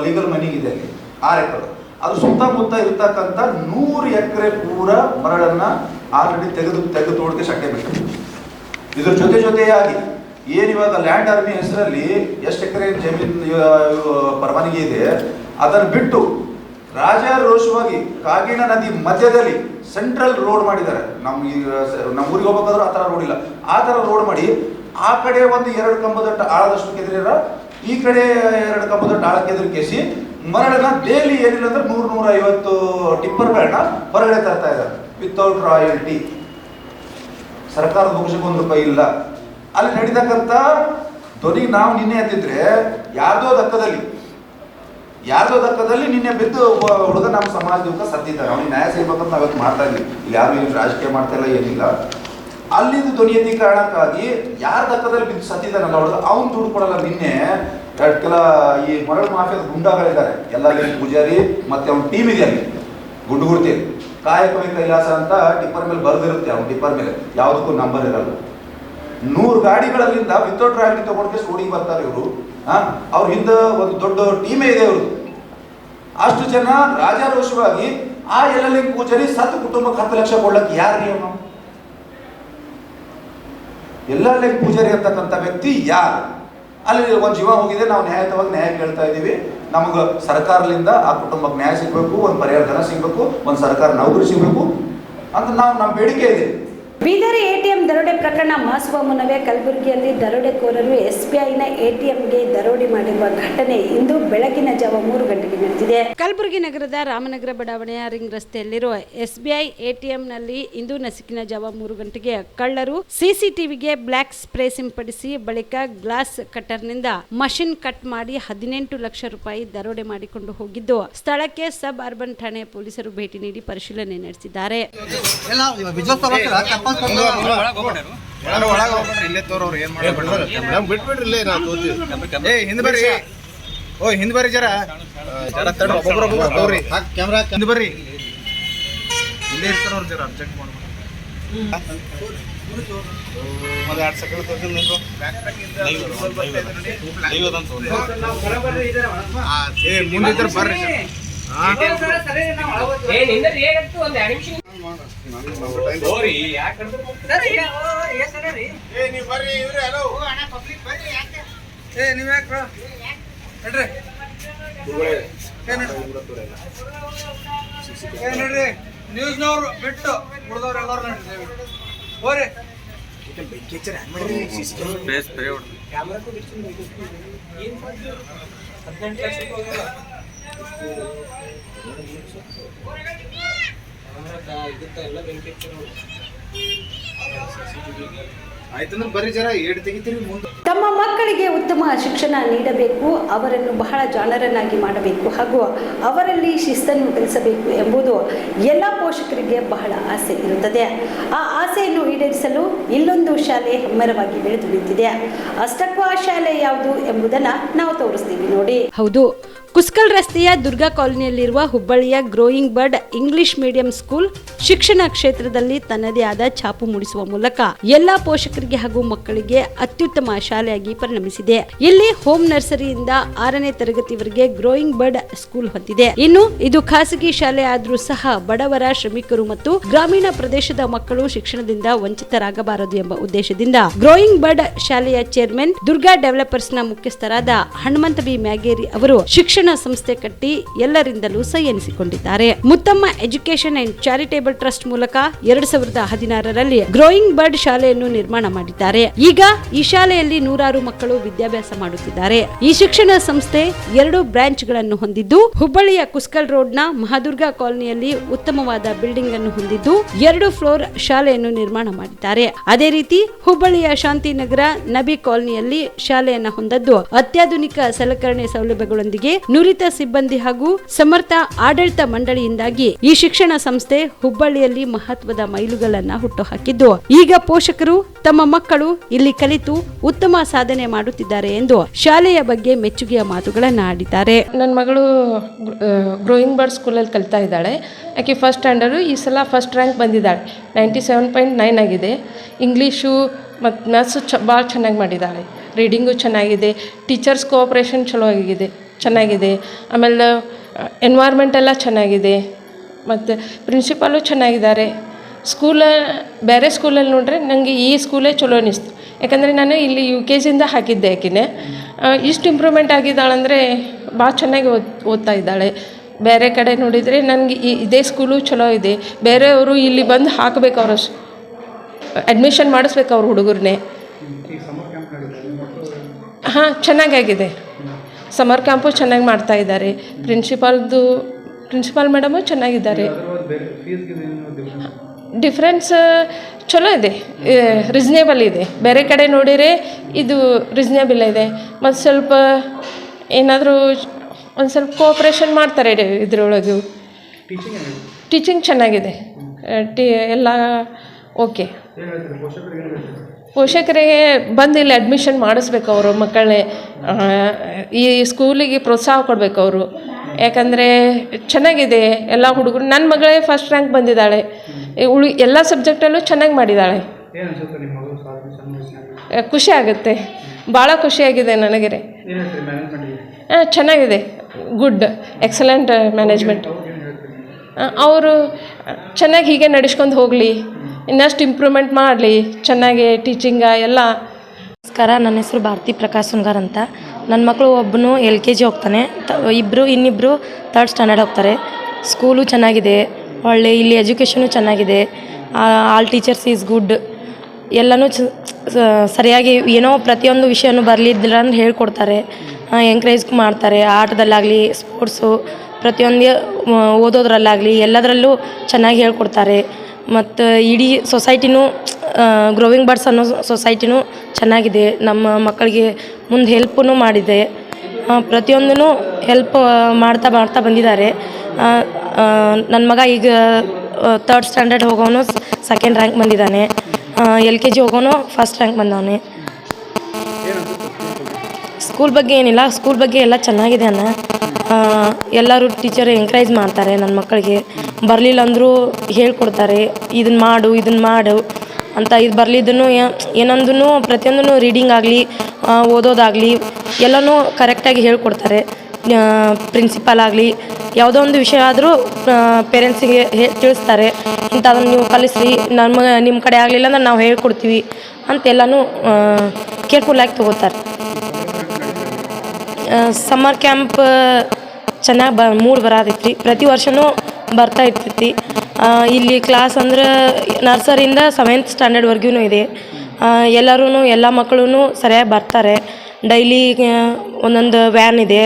ಲೀಗಲ್ ಮೈನಿಂಗ್ ಇದೆ ಅಲ್ಲಿ, 6 ಎಕರೆ. ಅದು ಸುತ್ತಮುತ್ತ ಇರ್ತಕ್ಕಂಥ 100 ಎಕರೆ ಪೂರ ಮರಳನ್ನ ಆಲ್ರೆಡಿ ತೆಗೆದು ತೋಡಕ್ಕೆ ಶಕ್ಯ ಬಿಟ್ಟು, ಇದ್ರ ಜೊತೆಯಾಗಿ ಏನಿವಾಗ ಲ್ಯಾಂಡ್ ಆರ್ಮಿ ಹೆಸರಲ್ಲಿ ಎಷ್ಟು ಎಕರೆ ಜಮೀನು ಪರವಾನಗಿ ಇದೆ ಅದನ್ನು ಬಿಟ್ಟು ರಾಜಾರೋಷವಾಗಿ ಕಾಗಿನ ನದಿ ಮಧ್ಯದಲ್ಲಿ ಸೆಂಟ್ರಲ್ ರೋಡ್ ಮಾಡಿದ್ದಾರೆ. ನಮ್ಮ ಊರಿಗೆ ಹೋಗ್ಬೇಕಾದ್ರೂ ಆ ಥರ ರೋಡ್ ಇಲ್ಲ, ಆ ಥರ ರೋಡ್ ಮಾಡಿ ಆ ಕಡೆ ಒಂದು 2 ಕಂಬದೊಡ್ಡ ಆಳದಷ್ಟು ಕೆದರಿರ, ಈ ಕಡೆ 2 ಕಂಬದೊಡ್ಡ ಆಳ ಕೆದರಿಕೇಸಿ ಮರಳನ್ನ ಡೈಲಿ ಏನಿಲ್ಲ ಅಂದ್ರೆ 100-150 ಟಿಪ್ಪರ್ಗಳನ್ನ ಹೊರಗಡೆ ತರ್ತಾ ಇದ್ದಾರೆ ವಿತೌಟ್ ರಾಯಲ್ಟಿ. ಸರ್ಕಾರದ ಮುಗಿಸಕ್ಕೆ ₹1 ಇಲ್ಲ. ಅಲ್ಲಿ ನಡೀತಕ್ಕಂಥ ಧ್ವನಿ ನಾವು ನಿನ್ನೆ ಎತ್ತಿದ್ರೆ ಯಾರ್ದೋ ದಕ್ಕದಲ್ಲಿ ನಿನ್ನೆ ಬಿದ್ದು ಹುಡುಗ ನಮ್ಮ ಸಮಾಜದಿಂದ ಸತ್ತಿದ್ದಾರೆ. ಅವನಿಗೆ ನ್ಯಾಯ ಸಿಗ್ಬೇಕಂತ ನಾವತ್ತು ಮಾಡ್ತಾ ಇದ್ವಿ. ಇಲ್ಲಿ ಯಾರು ಏನು ರಾಜಕೀಯ ಮಾಡ್ತಾ ಇಲ್ಲ, ಏನಿಲ್ಲ. ಅಲ್ಲಿಂದ ಧ್ವನಿ ಎತ್ತಿ ಕಾರಣಕ್ಕಾಗಿ ಯಾರ ದಕ್ಕದಲ್ಲಿ ಬಿದ್ದು ಸತ್ತಿದ್ದಾನಲ್ಲ ಹುಡುಗ, ಅವ್ನು ದುಡ್ಡು ಕೊಡಲ್ಲ. ನಿನ್ನೆ ಕೆಲ ಈ ಮರಳು ಮಾಫಿಯಾದ ಗುಂಡಾಗಳಿದ್ದಾರೆ, ಎಲ್ಲ ಪೂಜಾರಿ ಮತ್ತೆ ಅವ್ನ ಟೀಮ್ ಇದೆ ಅಲ್ಲಿ ಗುಂಡುಗುರ್ತಿ ಕಾಯಕವೇ ಕೈಲಾಸ ಅಂತ ಟಿಪ್ಪರ್ ಮೇಲೆ ಬರೆದಿರುತ್ತೆ. ಅವ್ನ ಟಿಪ್ಪರ್ ಮೇಲೆ ಯಾವುದಕ್ಕೂ ನಂಬರ್ ಇರಲ್ಲ. 100 ಗಾಡಿಗಳಲ್ಲಿಂದ ವಿತೌಟ್ ರಾಯಲ್ಟಿ ತಗೊಂಡ್ಕೆ ಸ್ಟೋಡಿಗೆ ಬರ್ತಾರೆ ಇವರು. ಅವ್ರ ಹಿಂದೆ ಒಂದು ದೊಡ್ಡ ಟೀಮೇ ಇದೆ ಇವರು. ಅಷ್ಟು ಜನ ರಾಜಾರೋಷವಾಗಿ ಆ ಎಲ್ಲೆಲ್ಲಿ ಪೂಜಾರಿ ಸತ್ತು ಕುಟುಂಬಕ್ಕೆ 10 ಲಕ್ಷ ಕೊಡ್ಲಕ್ಕೆ ಯಾರು ನಿಯಮ? ಎಲ್ಲೆಲ್ಲಿ ಪೂಜಾರಿ ಅಂತಕ್ಕಂಥ ವ್ಯಕ್ತಿ ಯಾರು? ಅಲ್ಲಿ ಒಂದು ಜೀವ ಹೋಗಿದೆ, ನಾವು ನ್ಯಾಯಯುತವಾಗಿ ನ್ಯಾಯ ಕೇಳ್ತಾ ಇದ್ದೀವಿ. ನಮಗೆ ಸರ್ಕಾರದಿಂದ ಆ ಕುಟುಂಬಕ್ಕೆ ನ್ಯಾಯ ಸಿಗಬೇಕು, ಒಂದು ಪರಿಹಾರ ಧನ ಸಿಗಬೇಕು, ಒಂದು ಸರ್ಕಾರ ನೌಕರಿ ಸಿಗಬೇಕು ಅಂತ ನಮ್ಮ ಬೇಡಿಕೆ ಇದೆ. ಬೀದರ್ ಎಟಿಎಂ ದರೋಡೆ ಪ್ರಕರಣ ಮಾಸುವ ಮುನ್ನವೇ ಕಲಬುರಗಿಯಲ್ಲಿ ದರೋಡೆಕೋರರು ಎಸ್ಬಿಐನ ಎಟಿಎಂಗೆ ದರೋಡೆ ಮಾಡಿರುವ ಘಟನೆ ಇಂದು ಬೆಳಗಿನ ಜಾವ 3 ಗಂಟೆಗೆ ನಡೆದಿದೆ. ಕಲಬುರಗಿ ನಗರದ ರಾಮನಗರ ಬಡಾವಣೆಯ ರಿಂಗ್ ರಸ್ತೆಯಲ್ಲಿರುವ ಎಸ್ಬಿಐ ಎಟಿಎಂನಲ್ಲಿ ಇಂದು ನಸುಕಿನ ಜಾವ 3 ಗಂಟೆಗೆ ಕಳ್ಳರು ಸಿಸಿಟಿವಿಗೆ ಬ್ಲಾಕ್ ಸ್ಪ್ರೇ ಸಿಂಪಡಿಸಿ ಬಳಿಕ ಗ್ಲಾಸ್ ಕಟರ್ನಿಂದ ಮಷಿನ್ ಕಟ್ ಮಾಡಿ 18 ಲಕ್ಷ ರೂಪಾಯಿ ದರೋಡೆ ಮಾಡಿಕೊಂಡು ಹೋಗಿದ್ದು, ಸ್ಥಳಕ್ಕೆ ಸಬ್ ಅರ್ಬನ್ ಠಾಣೆ ಪೊಲೀಸರು ಭೇಟಿ ನೀಡಿ ಪರಿಶೀಲನೆ ನಡೆಸಿದ್ದಾರೆ. ಇಲ್ಲೇ ತೋರವ್ರು ಏನ್ ಬಿಟ್ಬಿಡ್ರಿ ಹಿಂದ್ ಬರ್ರಿ. ಹಿಂದ್ ಬರ್ರಿ ಜರ ಒಬ್ಬೊಬ್ರಿ ಕ್ಯಾಮ್ರಾ ಹಿಂದ್ ಬರ್ರಿ. ಇಲ್ಲೇ ಇರ್ತಾರವ್ರು ಜರ ಅರ್ಜೆಂಟ್ ಮಾಡ್ಬೋದು. ಒಂದು 2 ಸೆಕೆಂಡ್ ಮುಂದಿದ್ರೆ ಬರ್ರಿ. ನ್ಯೂಸ್ನವ್ರು ಬಿಟ್ಟು ಉಳಿದವ್ರು ಎಲ್ಲರೂ ಹೋರಿ. ತಮ್ಮ ಮಕ್ಕಳಿಗೆ ಉತ್ತಮ ಶಿಕ್ಷಣ ನೀಡಬೇಕು, ಅವರನ್ನು ಬಹಳ ಜಾಣರನ್ನಾಗಿ ಮಾಡಬೇಕು ಹಾಗೂ ಅವರಲ್ಲಿ ಶಿಸ್ತನ್ನು ಬೆಳೆಸಬೇಕು ಎಂಬುದು ಎಲ್ಲ ಪೋಷಕರಿಗೆ ಬಹಳ ಆಸೆ ಇರುತ್ತದೆ. ಆ ಆಸೆಯನ್ನು ಈಡೇರಿಸಲು ಇಲ್ಲೊಂದು ಶಾಲೆ ಹೆಮ್ಮರವಾಗಿ ಬೆಳೆದು ನಿಂತಿದೆ. ಅಷ್ಟಕ್ಕೂ ಆ ಶಾಲೆ ಯಾವುದು ಎಂಬುದನ್ನು ನಾವು ತೋರಿಸ್ತೀವಿ ನೋಡಿ. ಹೌದು, ಕುಸ್ಕಲ್ ರಸ್ತೆಯ ದುರ್ಗಾ ಕಾಲೋನಿಯಲ್ಲಿರುವ ಹುಬ್ಬಳ್ಳಿಯ growing bird English medium school ಶಿಕ್ಷಣ ಕ್ಷೇತ್ರದಲ್ಲಿ ತನ್ನದೇ ಆದ ಛಾಪು ಮೂಡಿಸುವ ಮೂಲಕ ಎಲ್ಲಾ ಪೋಷಕರಿಗೆ ಹಾಗೂ ಮಕ್ಕಳಿಗೆ ಅತ್ಯುತ್ತಮ ಶಾಲೆಯಾಗಿ ಪರಿಣಮಿಸಿದೆ. ಇಲ್ಲಿ ಹೋಮ್ ನರ್ಸರಿಯಿಂದ 6ನೇ ತರಗತಿವರೆಗೆ ಗ್ರೋಯಿಂಗ್ ಬರ್ಡ್ ಸ್ಕೂಲ್ ಹೊಂದಿದೆ. ಇನ್ನು ಇದು ಖಾಸಗಿ ಶಾಲೆ ಆದ್ರೂ ಸಹ ಬಡವರ, ಶ್ರಮಿಕರು ಮತ್ತು ಗ್ರಾಮೀಣ ಪ್ರದೇಶದ ಮಕ್ಕಳು ಶಿಕ್ಷಣದಿಂದ ವಂಚಿತರಾಗಬಾರದು ಎಂಬ ಉದ್ದೇಶದಿಂದ ಗ್ರೋಯಿಂಗ್ ಬರ್ಡ್ ಶಾಲೆಯ ಚೇರ್ಮನ್ ದುರ್ಗಾ ಡೆವಲಪರ್ಸ್ ನ ಮುಖ್ಯಸ್ಥರಾದ ಹನುಮಂತ ಬಿ ಮ್ಯಾಗೇರಿ ಅವರು ಶಿಕ್ಷಣ ಸಂಸ್ಥೆ ಕಟ್ಟಿ ಎಲ್ಲರಿಂದಲೂ ಸೈ ಎನಿಸಿಕೊಂಡಿದ್ದಾರೆ. Muttamma education and charitable trust ಮೂಲಕ 2016ರಲ್ಲಿ ಗ್ರೋಯಿಂಗ್ ಬರ್ಡ್ ಶಾಲೆಯನ್ನು ನಿರ್ಮಾಣ ಮಾಡಿದ್ದಾರೆ. ಈಗ ಈ ಶಾಲೆಯಲ್ಲಿ 100 ಮಕ್ಕಳು ವಿದ್ಯಾಭ್ಯಾಸ ಮಾಡುತ್ತಿದ್ದಾರೆ. ಈ ಶಿಕ್ಷಣ ಸಂಸ್ಥೆ 2 ಬ್ರಾಂಚ್ಗಳನ್ನು ಹೊಂದಿದ್ದು, ಹುಬ್ಬಳ್ಳಿಯ ಕುಸ್ಕಲ್ ರೋಡ್ನ ಮಹಾದುರ್ಗಾ ಕಾಲೋನಿಯಲ್ಲಿ ಉತ್ತಮವಾದ ಬಿಲ್ಡಿಂಗ್ ಅನ್ನು ಹೊಂದಿದ್ದು 2 ಫ್ಲೋರ್ ಶಾಲೆಯನ್ನು ನಿರ್ಮಾಣ ಮಾಡಿದ್ದಾರೆ. ಅದೇ ರೀತಿ ಹುಬ್ಬಳ್ಳಿಯ ಶಾಂತಿನಗರ ನಬಿ ಕಾಲೋನಿಯಲ್ಲಿ ಶಾಲೆಯನ್ನು ಹೊಂದದ್ದು ಅತ್ಯಾಧುನಿಕ ಸಲಕರಣೆ ಸೌಲಭ್ಯಗಳೊಂದಿಗೆ ನುರಿತ ಸಿಬ್ಬಂದಿ ಹಾಗೂ ಸಮರ್ಥ ಆಡಳಿತ ಮಂಡಳಿಯಿಂದಾಗಿ ಈ ಶಿಕ್ಷಣ ಸಂಸ್ಥೆ ಹುಬ್ಬಳ್ಳಿಯಲ್ಲಿ ಮಹತ್ವದ ಮೈಲುಗಲ್ಲನ್ನ ಹುಟ್ಟುಹಾಕಿದ್ದು, ಈಗ ಪೋಷಕರು ತಮ್ಮ ಮಕ್ಕಳು ಇಲ್ಲಿ ಕಲಿತು ಉತ್ತಮ ಸಾಧನೆ ಮಾಡುತ್ತಿದ್ದಾರೆ ಎಂದು ಶಾಲೆಯ ಬಗ್ಗೆ ಮೆಚ್ಚುಗೆಯ ಮಾತುಗಳನ್ನು ಆಡಿದ್ದಾರೆ. ನನ್ನ ಮಗಳು ಗ್ರೋಯಿಂಗ್ ಬರ್ಡ್ ಸ್ಕೂಲಲ್ಲಿ ಕಲಿತಾ ಇದ್ದಾಳೆ. ಆಕೆ ಫಸ್ಟ್ ಸ್ಟ್ಯಾಂಡರ್ಡು, ಈ ಸಲ ಫಸ್ಟ್ ರ್ಯಾಂಕ್ ಬಂದಿದ್ದಾಳೆ. 97.9 ಆಗಿದೆ. ಇಂಗ್ಲೀಷು ಮತ್ತು ಮ್ಯಾಥ್ಸು ಭಾಳ ಚೆನ್ನಾಗಿ ಮಾಡಿದ್ದಾಳೆ. ರೀಡಿಂಗು ಚೆನ್ನಾಗಿದೆ, ಟೀಚರ್ಸ್ ಕೋಆಪ್ರೇಷನ್ ಚೆನ್ನಾಗಿದೆ. ಆಮೇಲೆ ಎನ್ವೈರ್ಮೆಂಟ್ ಎಲ್ಲ ಚೆನ್ನಾಗಿದೆ, ಮತ್ತು ಪ್ರಿನ್ಸಿಪಾಲು ಚೆನ್ನಾಗಿದ್ದಾರೆ. ಬೇರೆ ಸ್ಕೂಲಲ್ಲಿ ನೋಡ್ರೆ ನನಗೆ ಈ ಸ್ಕೂಲೇ ಚಲೋ ಅನ್ನಿಸ್ತು. ಯಾಕಂದರೆ ನಾನು ಇಲ್ಲಿ UKG ಹಾಕಿದ್ದೆ ಆಕಿನೇ. ಇಷ್ಟು ಇಂಪ್ರೂವ್ಮೆಂಟ್ ಆಗಿದ್ದಾಳಂದರೆ ಭಾಳ ಚೆನ್ನಾಗಿ ಓದ್ತಾ ಇದ್ದಾಳೆ. ಬೇರೆ ಕಡೆ ನೋಡಿದರೆ ನನಗೆ ಇದೇ ಸ್ಕೂಲು ಚಲೋ ಇದೆ. ಬೇರೆಯವರು ಇಲ್ಲಿ ಬಂದು ಹಾಕಬೇಕು, ಅವರು ಅಡ್ಮಿಷನ್ ಮಾಡಿಸ್ಬೇಕು ಅವ್ರ ಹುಡುಗರನ್ನೇ. ಹಾಂ, ಚೆನ್ನಾಗಾಗಿದೆ. ಸಮರ್ ಕ್ಯಾಂಪು ಚೆನ್ನಾಗಿ ಮಾಡ್ತಾ ಇದ್ದಾರೆ. ಪ್ರಿನ್ಸಿಪಾಲ್ ಮೇಡಮು ಚೆನ್ನಾಗಿದ್ದಾರೆ. ಡಿಫ್ರೆನ್ಸ್ ಚಲೋ ಇದೆ, ರೀಸ್ನೇಬಲ್ ಇದೆ. ಬೇರೆ ಕಡೆ ನೋಡಿದರೆ ಇದು ರೀಸ್ನೇಬಲ್ ಇದೆ. ಮತ್ತು ಸ್ವಲ್ಪ ಏನಾದರೂ ಒಂದು ಸ್ವಲ್ಪ ಕೋಆಪ್ರೇಷನ್ ಮಾಡ್ತಾರೆ ಇದರೊಳಗೆ. ಟೀಚಿಂಗ್ ಚೆನ್ನಾಗಿದೆ, ಎಲ್ಲ ಓಕೆ. ಪೋಷಕರಿಗೆ ಬಂದು ಇಲ್ಲಿ ಅಡ್ಮಿಷನ್ ಮಾಡಿಸ್ಬೇಕು ಅವರು ಮಕ್ಕಳನ್ನೇ. ಈ ಸ್ಕೂಲಿಗೆ ಪ್ರೋತ್ಸಾಹ ಕೊಡಬೇಕು ಅವರು. ಯಾಕಂದರೆ ಚೆನ್ನಾಗಿದೆ ಎಲ್ಲ ಹುಡುಗರು. ನನ್ನ ಮಗಳೇ ಫಸ್ಟ್ ರ್ಯಾಂಕ್ ಬಂದಿದ್ದಾಳೆ, ಎಲ್ಲ ಸಬ್ಜೆಕ್ಟಲ್ಲೂ ಚೆನ್ನಾಗಿ ಮಾಡಿದ್ದಾಳೆ. ಖುಷಿ ಆಗುತ್ತೆ, ಭಾಳ ಖುಷಿಯಾಗಿದೆ ನನಗೆ. ಚೆನ್ನಾಗಿದೆ, ಗುಡ್, ಎಕ್ಸಲೆಂಟ್ ಮ್ಯಾನೇಜ್ಮೆಂಟ್. ಅವರು ಚೆನ್ನಾಗಿ ಹೀಗೆ ನಡೆಸ್ಕೊಂಡು ಹೋಗಲಿ, ಇನ್ನಷ್ಟು ಇಂಪ್ರೂವ್ಮೆಂಟ್ ಮಾಡಲಿ, ಚೆನ್ನಾಗಿ ಟೀಚಿಂಗ ಎಲ್ಲ. ನಮಸ್ಕಾರ, ನನ್ನ ಹೆಸರು ಭಾರತಿ ಪ್ರಕಾಶ್ ಸುಂಗಾರ್ ಅಂತ. ನನ್ನ ಮಕ್ಕಳು ಒಬ್ಬನು LKG ಹೋಗ್ತಾನೆ, ಇನ್ನಿಬ್ಬರು 3rd ಸ್ಟ್ಯಾಂಡರ್ಡ್ ಹೋಗ್ತಾರೆ. ಸ್ಕೂಲು ಚೆನ್ನಾಗಿದೆ, ಒಳ್ಳೆ ಇಲ್ಲಿ ಎಜುಕೇಷನು ಚೆನ್ನಾಗಿದೆ. All teachers is good. ಎಲ್ಲನೂ ಸರಿಯಾಗಿ ಏನೋ ಪ್ರತಿಯೊಂದು ವಿಷಯನೂ ಬರಲಿದ್ದಿಲ್ಲ ಅಂದ್ರೆ ಹೇಳ್ಕೊಡ್ತಾರೆ, ಎಂಕರೇಜ್ ಮಾಡ್ತಾರೆ. ಆಟದಲ್ಲಾಗಲಿ, ಸ್ಪೋರ್ಟ್ಸು, ಪ್ರತಿಯೊಂದು ಓದೋದ್ರಲ್ಲಾಗಲಿ ಎಲ್ಲದರಲ್ಲೂ ಚೆನ್ನಾಗಿ ಹೇಳ್ಕೊಡ್ತಾರೆ. ಮತ್ತು ಇಡೀ ಸೊಸೈಟಿನೂ ಗ್ರೋವಿಂಗ್ ಬರ್ಡ್ಸ್ ಅನ್ನೋ ಸೊಸೈಟಿನೂ ಚೆನ್ನಾಗಿದೆ. ನಮ್ಮ ಮಕ್ಕಳಿಗೆ ಮುಂದೆ ಹೆಲ್ಪೂ ಮಾಡಿದೆ. ಪ್ರತಿಯೊಂದೂ ಹೆಲ್ಪ್ ಮಾಡ್ತಾ ಬಂದಿದ್ದಾರೆ. ನನ್ನ ಮಗ ಈಗ 3rd ಸ್ಟ್ಯಾಂಡರ್ಡ್ ಹೋಗೋನು 2nd ರ್ಯಾಂಕ್ ಬಂದಿದ್ದಾನೆ. LKG ಹೋಗೋನು 1st ರ್ಯಾಂಕ್ ಬಂದವನೆ. ಸ್ಕೂಲ್ ಬಗ್ಗೆ ಏನಿಲ್ಲ, ಸ್ಕೂಲ್ ಬಗ್ಗೆ ಎಲ್ಲ ಚೆನ್ನಾಗಿದೆ ಅಣ್ಣ. ಎಲ್ಲರೂ ಟೀಚರ್ ಎಂಕರೇಜ್ ಮಾಡ್ತಾರೆ ನನ್ನ ಮಕ್ಕಳಿಗೆ. ಬರಲಿಲ್ಲ ಅಂದರೂ ಹೇಳ್ಕೊಡ್ತಾರೆ, ಇದನ್ನು ಮಾಡು ಅಂತ. ಇದು ಬರಲಿದ್ದನ್ನು ಏನೊಂದೂ ಪ್ರತಿಯೊಂದೂ ರೀಡಿಂಗ್ ಆಗಲಿ, ಓದೋದಾಗಲಿ ಎಲ್ಲನೂ ಕರೆಕ್ಟಾಗಿ ಹೇಳ್ಕೊಡ್ತಾರೆ. ಪ್ರಿನ್ಸಿಪಾಲ್ ಆಗಲಿ ಯಾವುದೋ ಒಂದು ವಿಷಯ ಆದರೂ ಪೇರೆಂಟ್ಸಿಗೆ ತಿಳಿಸ್ತಾರೆ, ಇಂಥದನ್ನು ನೀವು ಕಲಿಸ್ರಿ, ನಿಮ್ಮ ಕಡೆ ಆಗಲಿಲ್ಲ ಅಂದ್ರೆ ನಾವು ಹೇಳ್ಕೊಡ್ತೀವಿ ಅಂತೆಲ್ಲನೂ ಕೇರ್ಫುಲ್ಲಾಗಿ ತೊಗೋತಾರೆ. ಸಮ್ಮರ್ ಕ್ಯಾಂಪ್ ಚೆನ್ನಾಗಿ ಮೂಡ್ ಬರತೈತಿ. ಪ್ರತಿ ವರ್ಷವೂ ಬರ್ತಾ ಇರ್ತೈತಿ. ಇಲ್ಲಿ ಕ್ಲಾಸ್ ಅಂದ್ರೆ ನರ್ಸರಿಯಿಂದ 7th ಸ್ಟ್ಯಾಂಡರ್ಡ್ವರೆಗೂ ಇದೆ. ಎಲ್ಲ ಮಕ್ಕಳು ಸರಿಯಾಗಿ ಬರ್ತಾರೆ. ಡೈಲಿ ಒಂದೊಂದು ವ್ಯಾನ್ ಇದೆ.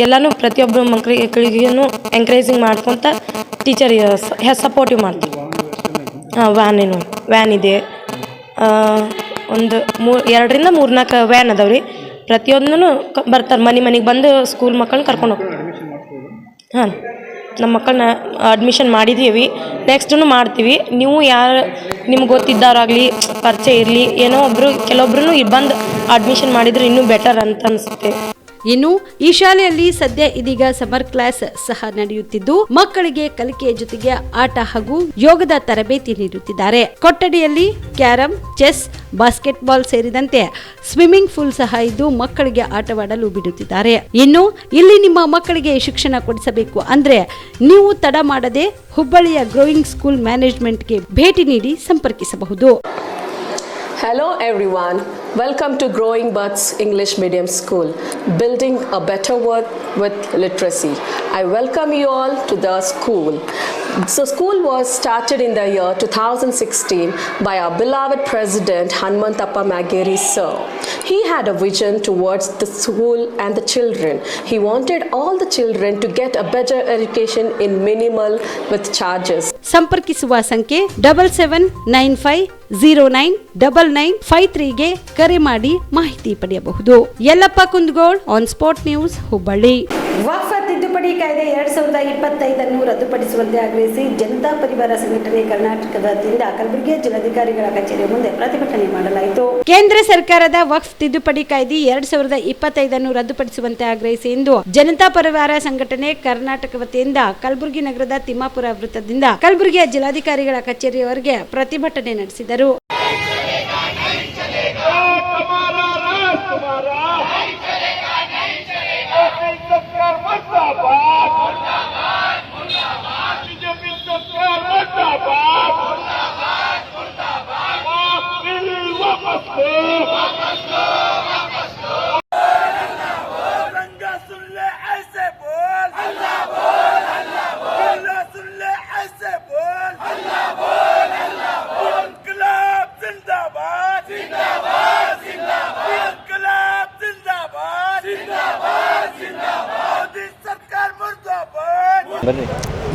ಎಲ್ಲನೂ ಪ್ರತಿಯೊಬ್ಬರು ಮಕ್ಕಳಿಗೂ ಎಂಕರೇಜಿಂಗ್ ಮಾಡ್ಕೊತ ಟೀಚರ್ ಸಪೋರ್ಟಿವ್ ಮಾಡ್ತೀವಿ. ವ್ಯಾನ್ ಇದೆ. ಒಂದು 2ರಿಂದ 3-4 ವ್ಯಾನ್ ಅದಾವೆ ರೀ. ಪ್ರತಿಯೊಂದೂ ಬರ್ತಾರೆ, ಮನೆಗೆ ಬಂದು ಸ್ಕೂಲ್ ಮಕ್ಕಳನ್ನ ಕರ್ಕೊಂಡು ಹೋಗ್ತಾರೆ. ಹಾಂ, ನಮ್ಮ ಮಕ್ಕಳನ್ನ ಅಡ್ಮಿಷನ್ ಮಾಡಿದ್ದೀವಿ, ನೆಕ್ಸ್ಟೂ ಮಾಡ್ತೀವಿ. ನೀವು ನಿಮ್ಗೆ ಗೊತ್ತಿದ್ದವರಾಗಲಿ, ಪರಿಚಯ ಇರಲಿ, ಕೆಲವೊಬ್ಬರು ಬಂದು ಅಡ್ಮಿಷನ್ ಮಾಡಿದರೆ ಇನ್ನೂ ಬೆಟರ್ ಅಂತ ಅನಿಸುತ್ತೆ. ಇನ್ನು ಈ ಶಾಲೆಯಲ್ಲಿ ಸದ್ಯ ಇದೀಗ ಸಮರ್ ಕ್ಲಾಸ್ ಸಹ ನಡೆಯುತ್ತಿದ್ದು, ಮಕ್ಕಳಿಗೆ ಕಲಿಕೆಯ ಜೊತೆಗೆ ಆಟ ಹಾಗೂ ಯೋಗದ ತರಬೇತಿ ನೀಡುತ್ತಿದ್ದಾರೆ. ಕೊಠಡಿಯಲ್ಲಿ ಕ್ಯಾರಂ, ಚೆಸ್, ಬಾಸ್ಕೆಟ್ಬಾಲ್ ಸೇರಿದಂತೆ ಸ್ವಿಮ್ಮಿಂಗ್ ಪೂಲ್ ಸಹ ಇದ್ದು ಮಕ್ಕಳಿಗೆ ಆಟವಾಡಲು ಬಿಡುತ್ತಿದ್ದಾರೆ. ಇನ್ನು ಇಲ್ಲಿ ನಿಮ್ಮ ಮಕ್ಕಳಿಗೆ ಶಿಕ್ಷಣ ಕೊಡಿಸಬೇಕು ಅಂದ್ರೆ ನೀವು ತಡ ಮಾಡದೆ ಹುಬ್ಬಳ್ಳಿಯ ಗ್ರೋಯಿಂಗ್ ಸ್ಕೂಲ್ ಮ್ಯಾನೇಜ್ಮೆಂಟ್ಗೆ ಭೇಟಿ ನೀಡಿ ಸಂಪರ್ಕಿಸಬಹುದು. Hello everyone, welcome to Growing Birds English Medium School, building a better world with literacy. I welcome you all to the school. So school was started in the year 2016 by our beloved president Hanmantappa Mageri sir. He had a vision towards the school and the children. He wanted all the children to get a better education in minimal with charges. ಸಂಪರ್ಕಿಸುವ ಸಂಖ್ಯೆ 7795099953ಗೆ ಕರೆ ಮಾಡಿ ಮಾಹಿತಿ ಪಡೆಯಬಹುದು. Yallappa Kundgol, on spot news, Hubballi. ವಕ್ಫ್ ತಿದ್ದುಪಡಿ ಕಾಯ್ದೆ 2025 ರದ್ದುಪಡಿಸುವಂತೆ ಆಗ್ರಹಿಸಿ ಜನತಾ ಪರಿವಾರ ಸಂಘಟನೆ ಕರ್ನಾಟಕದ ವತಿಯಿಂದ ಕಲಬುರಗಿ ಜಿಲ್ಲಾಧಿಕಾರಿಗಳ ಕಚೇರಿ ಮುಂದೆ ಪ್ರತಿಭಟನೆ ಮಾಡಲಾಯಿತು. ಕೇಂದ್ರ ಸರ್ಕಾರದ ವಕ್ಫ್ ತಿದ್ದುಪಡಿ ಕಾಯ್ದೆ 2025 ರದ್ದುಪಡಿಸುವಂತೆ ಆಗ್ರಹಿಸಿ ಇಂದು ಜನತಾ ಪರಿವಾರ ಸಂಘಟನೆ ಕರ್ನಾಟಕ ವತಿಯಿಂದ ಕಲಬುರಗಿ ನಗರದ ತಿಮ್ಮಾಪುರ ವೃತ್ತದಿಂದ ಕಲಬುರಗಿಯ ಜಿಲ್ಲಾಧಿಕಾರಿಗಳ ಕಚೇರಿಯವರೆಗೆ ಪ್ರತಿಭಟನೆ ನಡೆಸಿದರು.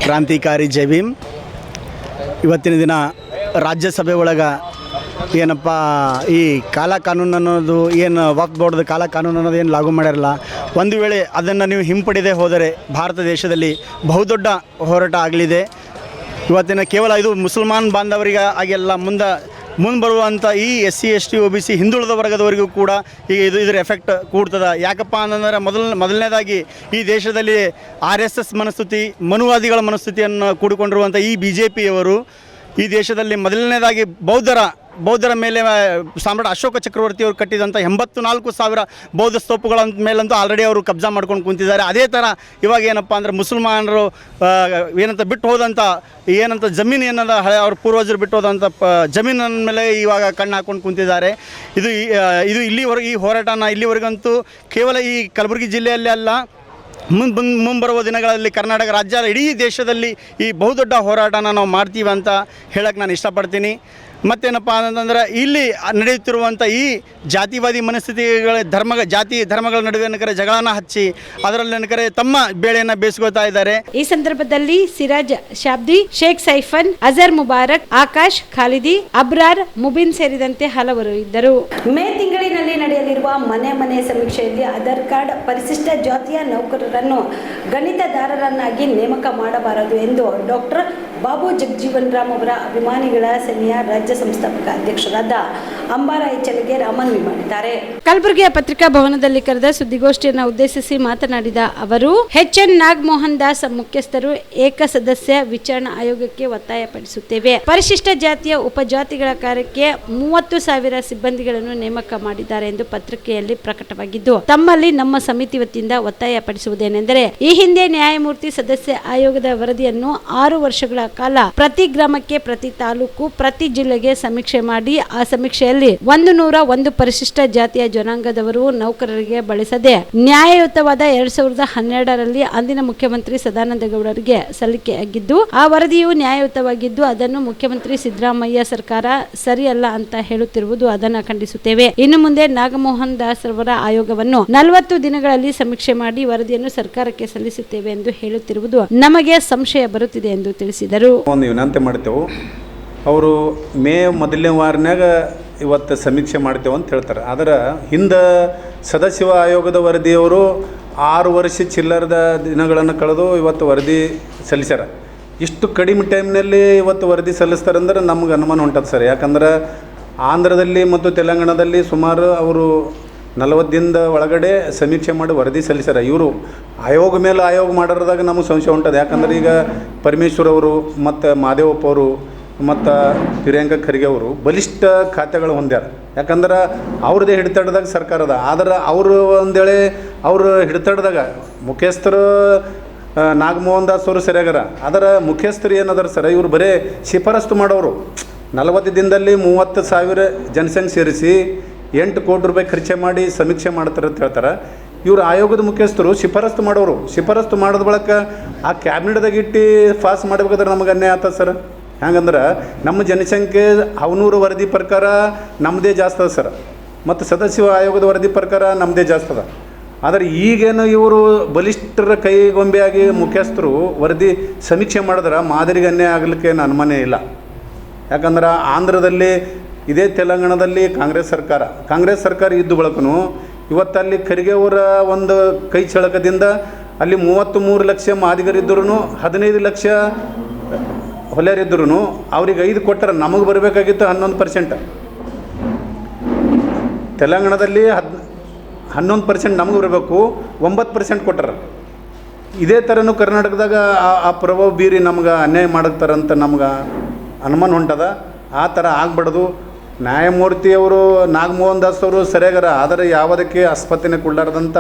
ಕ್ರಾಂತಿಕಾರಿ ಜೈ ಭೀಮ್. ಇವತ್ತಿನ ದಿನ ರಾಜ್ಯಸಭೆ ಒಳಗೆ ಏನಪ್ಪ ಈ ಕಾಲಾ ಕಾನೂನು ಅನ್ನೋದು ಏನು ವಕ್ಫ್ ಬೋರ್ಡ್ದು ಕಾಲಾ ಕಾನೂನು ಅನ್ನೋದು ಏನು ಲಾಗು ಮಾಡಿರಲ್ಲ, ಒಂದು ವೇಳೆ ಅದನ್ನು ನೀವು ಹಿಂಪಡೆದೇ ಹೋದರೆ ಭಾರತ ದೇಶದಲ್ಲಿ ಬಹುದೊಡ್ಡ ಹೋರಾಟ ಆಗಲಿದೆ. ಇವತ್ತಿನ ಕೇವಲ ಇದು ಮುಸಲ್ಮಾನ್ ಬಾಂಧವರಿಗೆ ಆಗೆಲ್ಲ ಮುಂದೆ ಬರುವಂಥ ಈ SC ST OBC ಹಿಂದುಳಿದ ವರ್ಗದವರಿಗೂ ಕೂಡ ಈಗ ಇದರ ಎಫೆಕ್ಟ್ ಕೂಡ್ತದೆ. ಯಾಕಪ್ಪ ಅಂತಂದರೆ ಮೊದಲನೇದಾಗಿ ಈ ದೇಶದಲ್ಲಿ RSS ಮನಸ್ಥಿತಿ, ಮನುವಾದಿಗಳ ಮನಸ್ಥಿತಿಯನ್ನು ಕೂಡಿಕೊಂಡಿರುವಂಥ ಈ BJPಯವರು ಈ ದೇಶದಲ್ಲಿ ಮೊದಲನೇದಾಗಿ ಬೌದ್ಧರ ಮೇಲೆ ಸಾಮ್ರಾಟ್ ಅಶೋಕ ಚಕ್ರವರ್ತಿಯವರು ಕಟ್ಟಿದಂಥ 84,000 ಬೌದ್ಧ ಸ್ತೂಪಗಳ ಮೇಲಂತೂ ಆಲ್ರೆಡಿ ಅವರು ಕಬ್ಜಾ ಮಾಡ್ಕೊಂಡು ಕುಂತಿದ್ದಾರೆ. ಅದೇ ಥರ ಇವಾಗ ಏನಪ್ಪ ಅಂದರೆ ಮುಸಲ್ಮಾನರು ಏನಂತ ಬಿಟ್ಟು ಹೋದಂಥ ಏನಂತ ಜಮೀನು ಏನದ ಅವ್ರ ಪೂರ್ವಜರು ಬಿಟ್ಟು ಹೋದಂಥ ಜಮೀನಿನ ಮೇಲೆ ಇವಾಗ ಕಣ್ಣು ಹಾಕ್ಕೊಂಡು ಕುಂತಿದ್ದಾರೆ. ಇದು ಇಲ್ಲಿವರೆಗೆ ಈ ಹೋರಾಟನ ಇಲ್ಲಿವರೆಗಂತೂ ಕೇವಲ ಈ ಕಲಬುರಗಿ ಜಿಲ್ಲೆಯಲ್ಲೇ ಅಲ್ಲ, ಮುಂಬರುವ ದಿನಗಳಲ್ಲಿ ಕರ್ನಾಟಕ ರಾಜ್ಯ ಇಡೀ ದೇಶದಲ್ಲಿ ಈ ಬಹುದೊಡ್ಡ ಹೋರಾಟನ ನಾವು ಮಾಡ್ತೀವಿ ಅಂತ ಹೇಳಕ್ಕೆ ನಾನು ಇಷ್ಟಪಡ್ತೀನಿ. ಮತ್ತೇನಪ್ಪ ಅಂತಂದ್ರೆ ಇಲ್ಲಿ ನಡೆಯುತ್ತಿರುವಂಥ ಈ ಜಾತಿವಾದಿ ಮನಸ್ಥಿತಿಗಳ ಜಾತಿ ಧರ್ಮಗಳ ನಡುವೆ ಏನಕರೆ ಜಗಳನ ಹಚ್ಚಿ ಅದರಲ್ಲಿ ಏನಕರೆ ತಮ್ಮ ಬೇಳೆಯನ್ನು ಬೇಯಿಸ್ಕೊಳ್ತಾ ಇದ್ದಾರೆ. ಈ ಸಂದರ್ಭದಲ್ಲಿ ಸಿರಾಜ್ ಶಾಬ್ದಿ, ಶೇಖ್ ಸೈಫನ್, ಅಜರ್ ಮುಬಾರಕ್, ಆಕಾಶ್, ಖಾಲಿದಿ, ಅಬ್ರಾರ್, ಮುಬಿನ್ ಸೇರಿದಂತೆ ಹಲವರು ಇದ್ದರು. ಮೇ ತಿಂಗಳಿನಲ್ಲಿ ನಡೆಯಲಿರುವ ಮನೆ ಸಮೀಕ್ಷೆಯಲ್ಲಿ ಆಧಾರ್ ಕಾರ್ಡ್ ಪರಿಶಿಷ್ಟ ಜಾತಿಯ ನೌಕರರನ್ನು ಗಣಿತದಾರರನ್ನಾಗಿ ನೇಮಕ ಮಾಡಬಾರದು ಎಂದು ಡಾಕ್ಟರ್ ಬಾಬು ಜಗಜೀವನ್ ರಾಮ್ ಅವರ ಅಭಿಮಾನಿಗಳ ಸೇನೆಯ ರಾಜ್ಯ ಸಂಸ್ಥಾಪಕ ಅಧ್ಯಕ್ಷರಾದ ಅಂಬಾರಾಯ್ ಚಲಗೆ ಮನವಿ ಮಾಡಿದ್ದಾರೆ. ಕಲಬುರಗಿಯ ಪತ್ರಿಕಾ ಭವನದಲ್ಲಿ ಕರೆದ ಸುದ್ದಿಗೋಷ್ಠಿಯನ್ನು ಉದ್ದೇಶಿಸಿ ಮಾತನಾಡಿದ ಅವರು, HN ನಾಗಮೋಹನ್ ದಾಸ್ ಮುಖ್ಯಸ್ಥರು ಏಕಸದಸ್ಯ ವಿಚಾರಣಾ ಆಯೋಗಕ್ಕೆ ಒತ್ತಾಯಪಡಿಸುತ್ತೇವೆ. ಪರಿಶಿಷ್ಟ ಜಾತಿಯ ಉಪಜಾತಿಗಳ ಕಾರ್ಯಕ್ಕೆ 30,000 ಸಿಬ್ಬಂದಿಗಳನ್ನು ನೇಮಕ ಮಾಡಿದ್ದಾರೆ ಎಂದು ಪತ್ರಿಕೆಯಲ್ಲಿ ಪ್ರಕಟವಾಗಿದ್ದು, ತಮ್ಮಲ್ಲಿ ನಮ್ಮ ಸಮಿತಿ ವತಿಯಿಂದ ಒತ್ತಾಯಪಡಿಸುವುದೇನೆಂದರೆ, ಈ ಹಿಂದೆ ನ್ಯಾಯಮೂರ್ತಿ ಸದಸ್ಯ ಆಯೋಗದ ವರದಿಯನ್ನು 6 ವರ್ಷಗಳ ಕಾಲ ಪ್ರತಿ ಗ್ರಾಮಕ್ಕೆ, ಪ್ರತಿ ತಾಲೂಕು, ಪ್ರತಿ ಜಿಲ್ಲೆಗೆ ಸಮೀಕ್ಷೆ ಮಾಡಿ ಆ ಸಮೀಕ್ಷೆಯಲ್ಲಿ 101 ಪರಿಶಿಷ್ಟ ಜಾತಿಯ ಜನಾಂಗದವರು ನೌಕರರಿಗೆ ಬಳಸದೆ ನ್ಯಾಯಯುತವಾದ 2012ರಲ್ಲಿ ಅಂದಿನ ಮುಖ್ಯಮಂತ್ರಿ ಸದಾನಂದ ಗೌಡರಿಗೆ ಸಲ್ಲಿಕೆಯಾಗಿದ್ದು, ಆ ವರದಿಯು ನ್ಯಾಯಯುತವಾಗಿದ್ದು ಅದನ್ನು ಮುಖ್ಯಮಂತ್ರಿ ಸಿದ್ದರಾಮಯ್ಯ ಸರ್ಕಾರ ಸರಿಯಲ್ಲ ಅಂತ ಹೇಳುತ್ತಿರುವುದು ಅದನ್ನು ಖಂಡಿಸುತ್ತೇವೆ. ಇನ್ನು ಮುಂದೆ ನಾಗಮೋಹನ್ ದಾಸ್ ರವರ ಆಯೋಗವನ್ನು 40 ದಿನಗಳಲ್ಲಿ ಸಮೀಕ್ಷೆ ಮಾಡಿ ವರದಿಯನ್ನು ಸರ್ಕಾರಕ್ಕೆ ಸಲ್ಲಿಸುತ್ತೇವೆ ಎಂದು ಹೇಳುತ್ತಿರುವುದು ನಮಗೆ ಸಂಶಯ ಬರುತ್ತಿದೆ ಎಂದು ತಿಳಿಸಿದರು. ಒಂದು ವಿನಂತಿ ಮಾಡ್ತೇವೆ, ಅವರು ಮೇ ಮೊದಲನೇ ವಾರನಾಗ ಇವತ್ತು ಸಮೀಕ್ಷೆ ಮಾಡ್ತೇವೆ ಅಂತ ಹೇಳ್ತಾರೆ. ಆದರೆ ಹಿಂದೆ ಸದಾಶಿವ ಆಯೋಗದ ವರದಿಯವರು 6 ವರ್ಷ ಚಿಲ್ಲರದ ದಿನಗಳನ್ನು ಕಳೆದು ಇವತ್ತು ವರದಿ ಸಲ್ಲಿಸ್ಯಾರ. ಇಷ್ಟು ಕಡಿಮೆ ಟೈಮ್ನಲ್ಲಿ ಇವತ್ತು ವರದಿ ಸಲ್ಲಿಸ್ತಾರಂದ್ರೆ ನಮ್ಗೆ ಅನುಮಾನ ಹೊಂಟದ ಸರ್. ಯಾಕಂದ್ರೆ ಆಂಧ್ರದಲ್ಲಿ ಮತ್ತು ತೆಲಂಗಾಣದಲ್ಲಿ ಸುಮಾರು ಅವರು 40 ದಿನದ ಒಳಗಡೆ ಸಮೀಕ್ಷೆ ಮಾಡಿ ವರದಿ ಸಲ್ಲಿಸ್ಯಾರ. ಇವರು ಆಯೋಗ ಮೇಲೆ ಆಯೋಗ ಮಾಡೋದಾಗ ನಮಗೆ ಸಂಶಯ ಹೊಂಟದ. ಯಾಕಂದ್ರೆ ಈಗ ಪರಮೇಶ್ವರ್ ಅವರು ಮತ್ತು ಮಾದೇವಪ್ಪ ಅವರು ಮತ್ತು ಪ್ರಿಯಾಂಕಾ ಖರ್ಗೆ ಅವರು ಬಲಿಷ್ಠ ಖಾತೆಗಳು ಹೊಂದ್ಯಾರ. ಯಾಕಂದ್ರೆ ಅವ್ರದ್ದೇ ಹಿಡಿತಡ್ದಾಗ ಸರ್ಕಾರದ. ಆದ್ರೆ ಅವರು ಒಂದೇಳೆ ಅವರು ಹಿಡಿತಡ್ದಾಗ ಮುಖ್ಯಸ್ಥರು ನಾಗಮೋಹನ್ ದಾಸ್ ಅವರು ಸರಿಯಾಗಾರ. ಅದರ ಮುಖ್ಯಸ್ಥರು ಏನದಾರ ಸರ್, ಇವರು ಬರೀ ಶಿಫಾರಸ್ತು ಮಾಡೋರು. 40 ದಿನದಲ್ಲಿ 30,000 ಜನಸಂಖ್ಯೆ ಸೇರಿಸಿ 8 ಕೋಟಿ ರೂಪಾಯಿ ಖರ್ಚು ಮಾಡಿ ಸಮೀಕ್ಷೆ ಮಾಡ್ತಾರೆ ಅಂತ ಹೇಳ್ತಾರೆ. ಇವರು ಆಯೋಗದ ಮುಖ್ಯಸ್ಥರು ಶಿಫಾರಸ್ತು ಮಾಡೋರು. ಶಿಫಾರಸ್ತು ಮಾಡಿದ ಬಳಿಕ ಆ ಕ್ಯಾಬಿನೆಟ್ದಾಗ ಇಟ್ಟು ಪಾಸ್ ಮಾಡಬೇಕಾದ್ರೆ ನಮಗೆ ಅನ್ಯಾಯ ಆಗ್ತದೆ ಸರ್. ಹೆಂಗಂದ್ರೆ ನಮ್ಮ ಜನಸಂಖ್ಯೆ ಅವನೂರು ವರದಿ ಪ್ರಕಾರ ನಮ್ಮದೇ ಜಾಸ್ತಿ ಅದ ಸರ್, ಮತ್ತು ಸದಾಶಿವ ಆಯೋಗದ ವರದಿ ಪ್ರಕಾರ ನಮ್ಮದೇ ಜಾಸ್ತಿ ಅದ. ಆದರೆ ಈಗೇನು ಇವರು ಬಲಿಷ್ಠರ ಕೈಗೊಂಬೆಯಾಗಿ ಮುಖ್ಯಸ್ಥರು ವರದಿ ಸಮೀಕ್ಷೆ ಮಾಡಿದ್ರೆ ಮಾದರಿಗೆ ಅನ್ಯಾಯ ಆಗಲಿಕ್ಕೆ ಏನು ಅನುಮಾನ ಇಲ್ಲ. ಯಾಕಂದ್ರೆ ಆಂಧ್ರದಲ್ಲಿ ಇದೇ ತೆಲಂಗಾಣದಲ್ಲಿ ಕಾಂಗ್ರೆಸ್ ಸರ್ಕಾರ ಇದ್ದು ಬಳಕನು ಇವತ್ತಲ್ಲಿ ಖರ್ಗೆ ಅವರ ಒಂದು ಕೈ ಚಳಕದಿಂದ ಅಲ್ಲಿ 33 ಲಕ್ಷ ಮಾದಿಗರಿದ್ದರೂ 15 ಲಕ್ಷ ಹೊಲೆಯರಿದ್ರೂ ಅವ್ರಿಗೆ 5 ಕೊಟ್ಟರೆ ನಮಗೆ ಬರಬೇಕಾಗಿತ್ತು 11%. ತೆಲಂಗಾಣದಲ್ಲಿ 11% ನಮಗೆ ಬರಬೇಕು, 9% ಕೊಟ್ಟರೆ. ಇದೇ ಥರನೂ ಕರ್ನಾಟಕದಾಗ ಆ ಪ್ರಭಾವ ಬೀರಿ ನಮ್ಗೆ ಅನ್ಯಾಯ ಮಾಡಕ್ತಾರಂತ ನಮ್ಗೆ ಅನುಮಾನ ಹೊಂಟದ. ಆ ಥರ ಆಗ್ಬಾರ್ದು. ನ್ಯಾಯಮೂರ್ತಿಯವರು ನಾಗಮೋಹನ್ ದಾಸ್ ಅವರು ಸರಿಯಾಗಾರ. ಆದರೆ ಯಾವುದಕ್ಕೆ ಆಸ್ಪತ್ರೆ ಕೊಡಲಾರ್ದಂಥ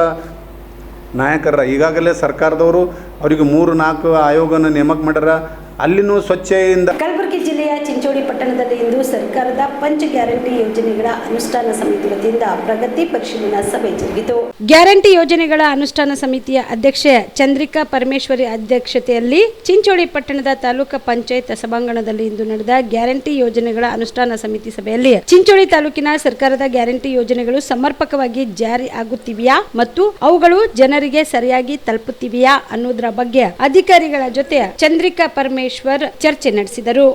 ನಾಯಕರ ಈಗಾಗಲೇ ಸರ್ಕಾರದವರು ಅವರಿಗೆ 3-4 ಆಯೋಗನ ನೇಮಕ ಮಾಡ್ಯಾರ. ಅಲ್ಲಿನೂ ಸ್ವಚ್ಛತೆಯಿಂದ. ಕಲಬುರಗಿ ಜಿಲ್ಲೆಯ ಚಿಂಚೋಳಿ ಪಟ್ಟಣದಲ್ಲಿ ಇಂದು ಸರ್ಕಾರದ ಪಂಚ ಗ್ಯಾರಂಟಿ ಯೋಜನೆಗಳ ಅನುಷ್ಠಾನ ಸಮಿತಿ ವತಿಯಿಂದ ಪ್ರಗತಿ ಪರಿಶೀಲನಾ ಸಭೆ ಜರುಗಿತು. ಗ್ಯಾರಂಟಿ ಯೋಜನೆಗಳ ಅನುಷ್ಠಾನ ಸಮಿತಿಯ ಅಧ್ಯಕ್ಷೆ ಚಂದ್ರಿಕಾ ಪರಮೇಶ್ವರಿ ಅಧ್ಯಕ್ಷತೆಯಲ್ಲಿ ಚಿಂಚೋಳಿ ಪಟ್ಟಣದ ತಾಲೂಕು ಪಂಚಾಯತ್ ಸಭಾಂಗಣದಲ್ಲಿ ಇಂದು ನಡೆದ ಗ್ಯಾರಂಟಿ ಯೋಜನೆಗಳ ಅನುಷ್ಠಾನ ಸಮಿತಿ ಸಭೆಯಲ್ಲಿ ಚಿಂಚೋಳಿ ತಾಲೂಕಿನ ಸರ್ಕಾರದ ಗ್ಯಾರಂಟಿ ಯೋಜನೆಗಳು ಸಮರ್ಪಕವಾಗಿ ಜಾರಿ ಆಗುತ್ತಿವೆಯಾ ಮತ್ತು ಅವುಗಳು ಜನರಿಗೆ ಸರಿಯಾಗಿ ತಲುಪುತ್ತಿವೆಯಾ ಅನ್ನೋದರ ಬಗ್ಗೆ ಅಧಿಕಾರಿಗಳ ಜೊತೆ ಚಂದ್ರಿಕಾ ಪರಮೇಶ್ವರ್ ಚರ್ಚೆ ನಡೆಸಿದರು.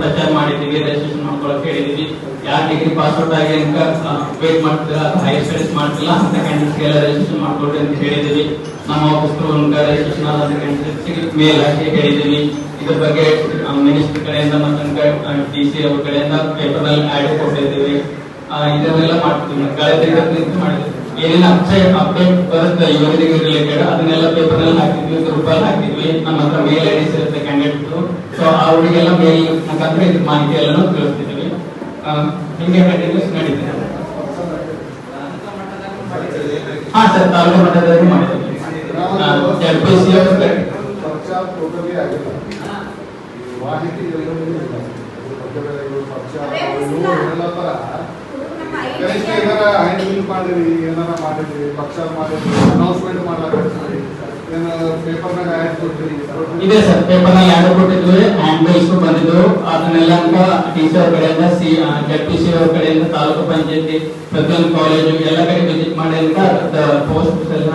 ಪ್ರಚಾರ ಮಾಡಿದ್ದೀವಿ, ರಿಜಿಸ್ಟ್ರೇಷನ್ ಮಾಡ್ಕೊಳ್ಳೋಕೆ ಹೇಳಿದ್ವಿ. ಯಾರು ಡಿಗ್ರಿ ಪಾಸ್ ಔಟ್ ಆಗಿ ವೇಟ್ ಮಾಡ್ತೀರಾ, ಹೈಯರ್ ಸ್ಟಡೀಸ್ ಮಾಡ್ತಿಲ್ಲ ಅಂತ ಕ್ಯಾಂಡಿಡೇಟ್ಸ್ಗೆಲ್ಲ ರಿಜಿಸ್ಟ್ರೇಷನ್ ಮಾಡ್ಕೊಳ್ರಿ ಅಂತ ಹೇಳಿದ್ದೀವಿ. ನಮ್ಮ ಆಫೀಸ್ರು ರಿಜಿಸ್ಟ್ರೇಷನ್ ಆದ ಕ್ಯಾಂಡಿಡೇಟ್ಸ್ಗೆ ಮೇಲ್ ಹಾಕಿ ಹೇಳಿದ್ದೀವಿ. ಇದ್ರ ಬಗ್ಗೆ ಮಿನಿಸ್ಟರ್ ಕಡೆಯಿಂದ ಮತ್ತು DC ಅವ್ರ ಕಡೆಯಿಂದ ಪೇಪರ್ನಲ್ಲಿ ಆಡ್ ಕೊಟ್ಟಿದ್ದೀವಿ. ಇದನ್ನೆಲ್ಲ ಮಾಡ್ತೀವಿ. ಕಳೆದ ಮಾಡಿದ್ವಿ. ಏನೇನು ಅಪ್ಡೇಟ್ ಬರುತ್ತೆ ಯೋಜನೆಗೆ ರಿಲೇಟೆಡ್ ಅದನ್ನೆಲ್ಲ ಪೇಪರ್ನಲ್ಲಿ ಹಾಕಿದ್ವಿ, ಗ್ರೂಪಲ್ಲಿ ಹಾಕಿದ್ವಿ. ನಮ್ಮ ಹತ್ರ ಮೇಲ್ ಐಡಿಸ್ ಇರುತ್ತೆ ಕ್ಯಾಂಡಿಡೇಟ್ದು. ಸೊ ಅವರಿಗೆಲ್ಲ ಮೇಲ್ ಮುಖಾಂತರ ಇದ್ರ ಮಾಹಿತಿ ಎಲ್ಲ ತಿಳಿಸ್ತಿದ್ವಿ. ಹಿಂಗೆ ಕಂಟಿನ್ಯೂಸ್ ನಡೀತಿದೆ. ಹಾ ಸರ್, ತಾಲೂಕು ಮಟ್ಟದಲ್ಲಿ ಮಾಡಿದ್ವಿ. LPC ಇದೆ ಸರ್, ಪೇಪರ್ನಲ್ಲಿ ಆಡ್ ಕೊಟ್ಟಿದ್ವಿ, ಹ್ಯಾಂಡ್ ಬೈಸ್ ಬಂದಿದ್ದು. ಅದನ್ನೆಲ್ಲ DC ಅವ್ರ ಕಡೆಯಿಂದ ZPC ಅವ್ರ ಕಡೆಯಿಂದ ತಾಲೂಕು ಪಂಚಾಯತಿ ಪ್ರತಿಯೊಂದು ಕಾಲೇಜು ಎಲ್ಲ ಕಡೆ ವಿಸಿಟ್ ಮಾಡಿ ಅಂತ ಪೋಸ್ಟ್ ಎಲ್ಲ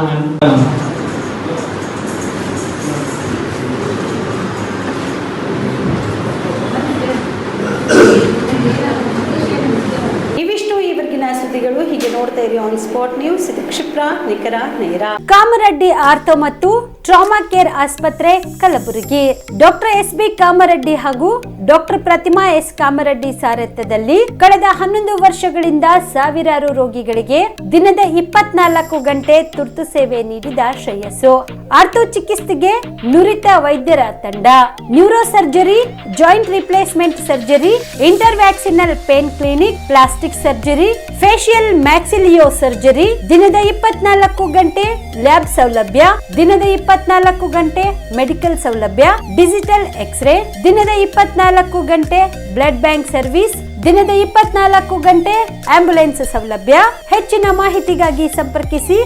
ಇವಿಷ್ಟು ಈವರೆಗಿನ ಸುದ್ದಿಗಳು. ಹೀಗೆ ನೋಡ್ತಾ ಇರಿ ಆನ್ ಸ್ಪಾಟ್ ನ್ಯೂಸ್. ಇದು ಕ್ಷಿಪ್ರ, ನಿಖರ, ನೇರ. ಕಾಮರೆಡ್ಡಿ ಆರ್ಥೋ ಮತ್ತು ಟ್ರಾಮಾ ಕೇರ್ ಆಸ್ಪತ್ರೆ ಕಲಬುರಗಿ. ಡಾಕ್ಟರ್ SB ಕಾಮರೆಡ್ಡಿ ಹಾಗೂ ಡಾಕ್ಟರ್ ಪ್ರತಿಮಾ S ಕಾಮರೆಡ್ಡಿ ಸಾರಥ್ಯದಲ್ಲಿ ಕಳೆದ 11 ವರ್ಷಗಳಿಂದ ಸಾವಿರಾರು ರೋಗಿಗಳಿಗೆ ದಿನದ 24 ಗಂಟೆ ತುರ್ತು ಸೇವೆ ನೀಡಿದ ಶ್ರೇಯಸ್ಸು. ಆರ್ಥೋ ಚಿಕಿತ್ಸೆಗೆ ನುರಿತ ವೈದ್ಯರ ತಂಡ, neuro surgery, joint replacement surgery, interventional pain clinic, plastic surgery, facial maxillo surgery, ದಿನದ 24 ಗಂಟೆ ಲ್ಯಾಬ್ ಸೌಲಭ್ಯ, ದಿನದ 24 ಗಂಟೆ ಮೆಡಿಕಲ್ ಸೌಲಭ್ಯ, ಡಿಜಿಟಲ್ ಎಕ್ಸ್ರೇ, ದಿನದ 24 ಗಂಟೆ ಬ್ಲಡ್ ಬ್ಯಾಂಕ್ ಸರ್ವಿಸ್, ದಿನದ 24 ಗಂಟೆ ಆಂಬ್ಯುಲೆನ್ಸ್ ಸೌಲಭ್ಯ. ಹೆಚ್ಚಿನ ಮಾಹಿತಿಗಾಗಿ ಸಂಪರ್ಕಿಸಿ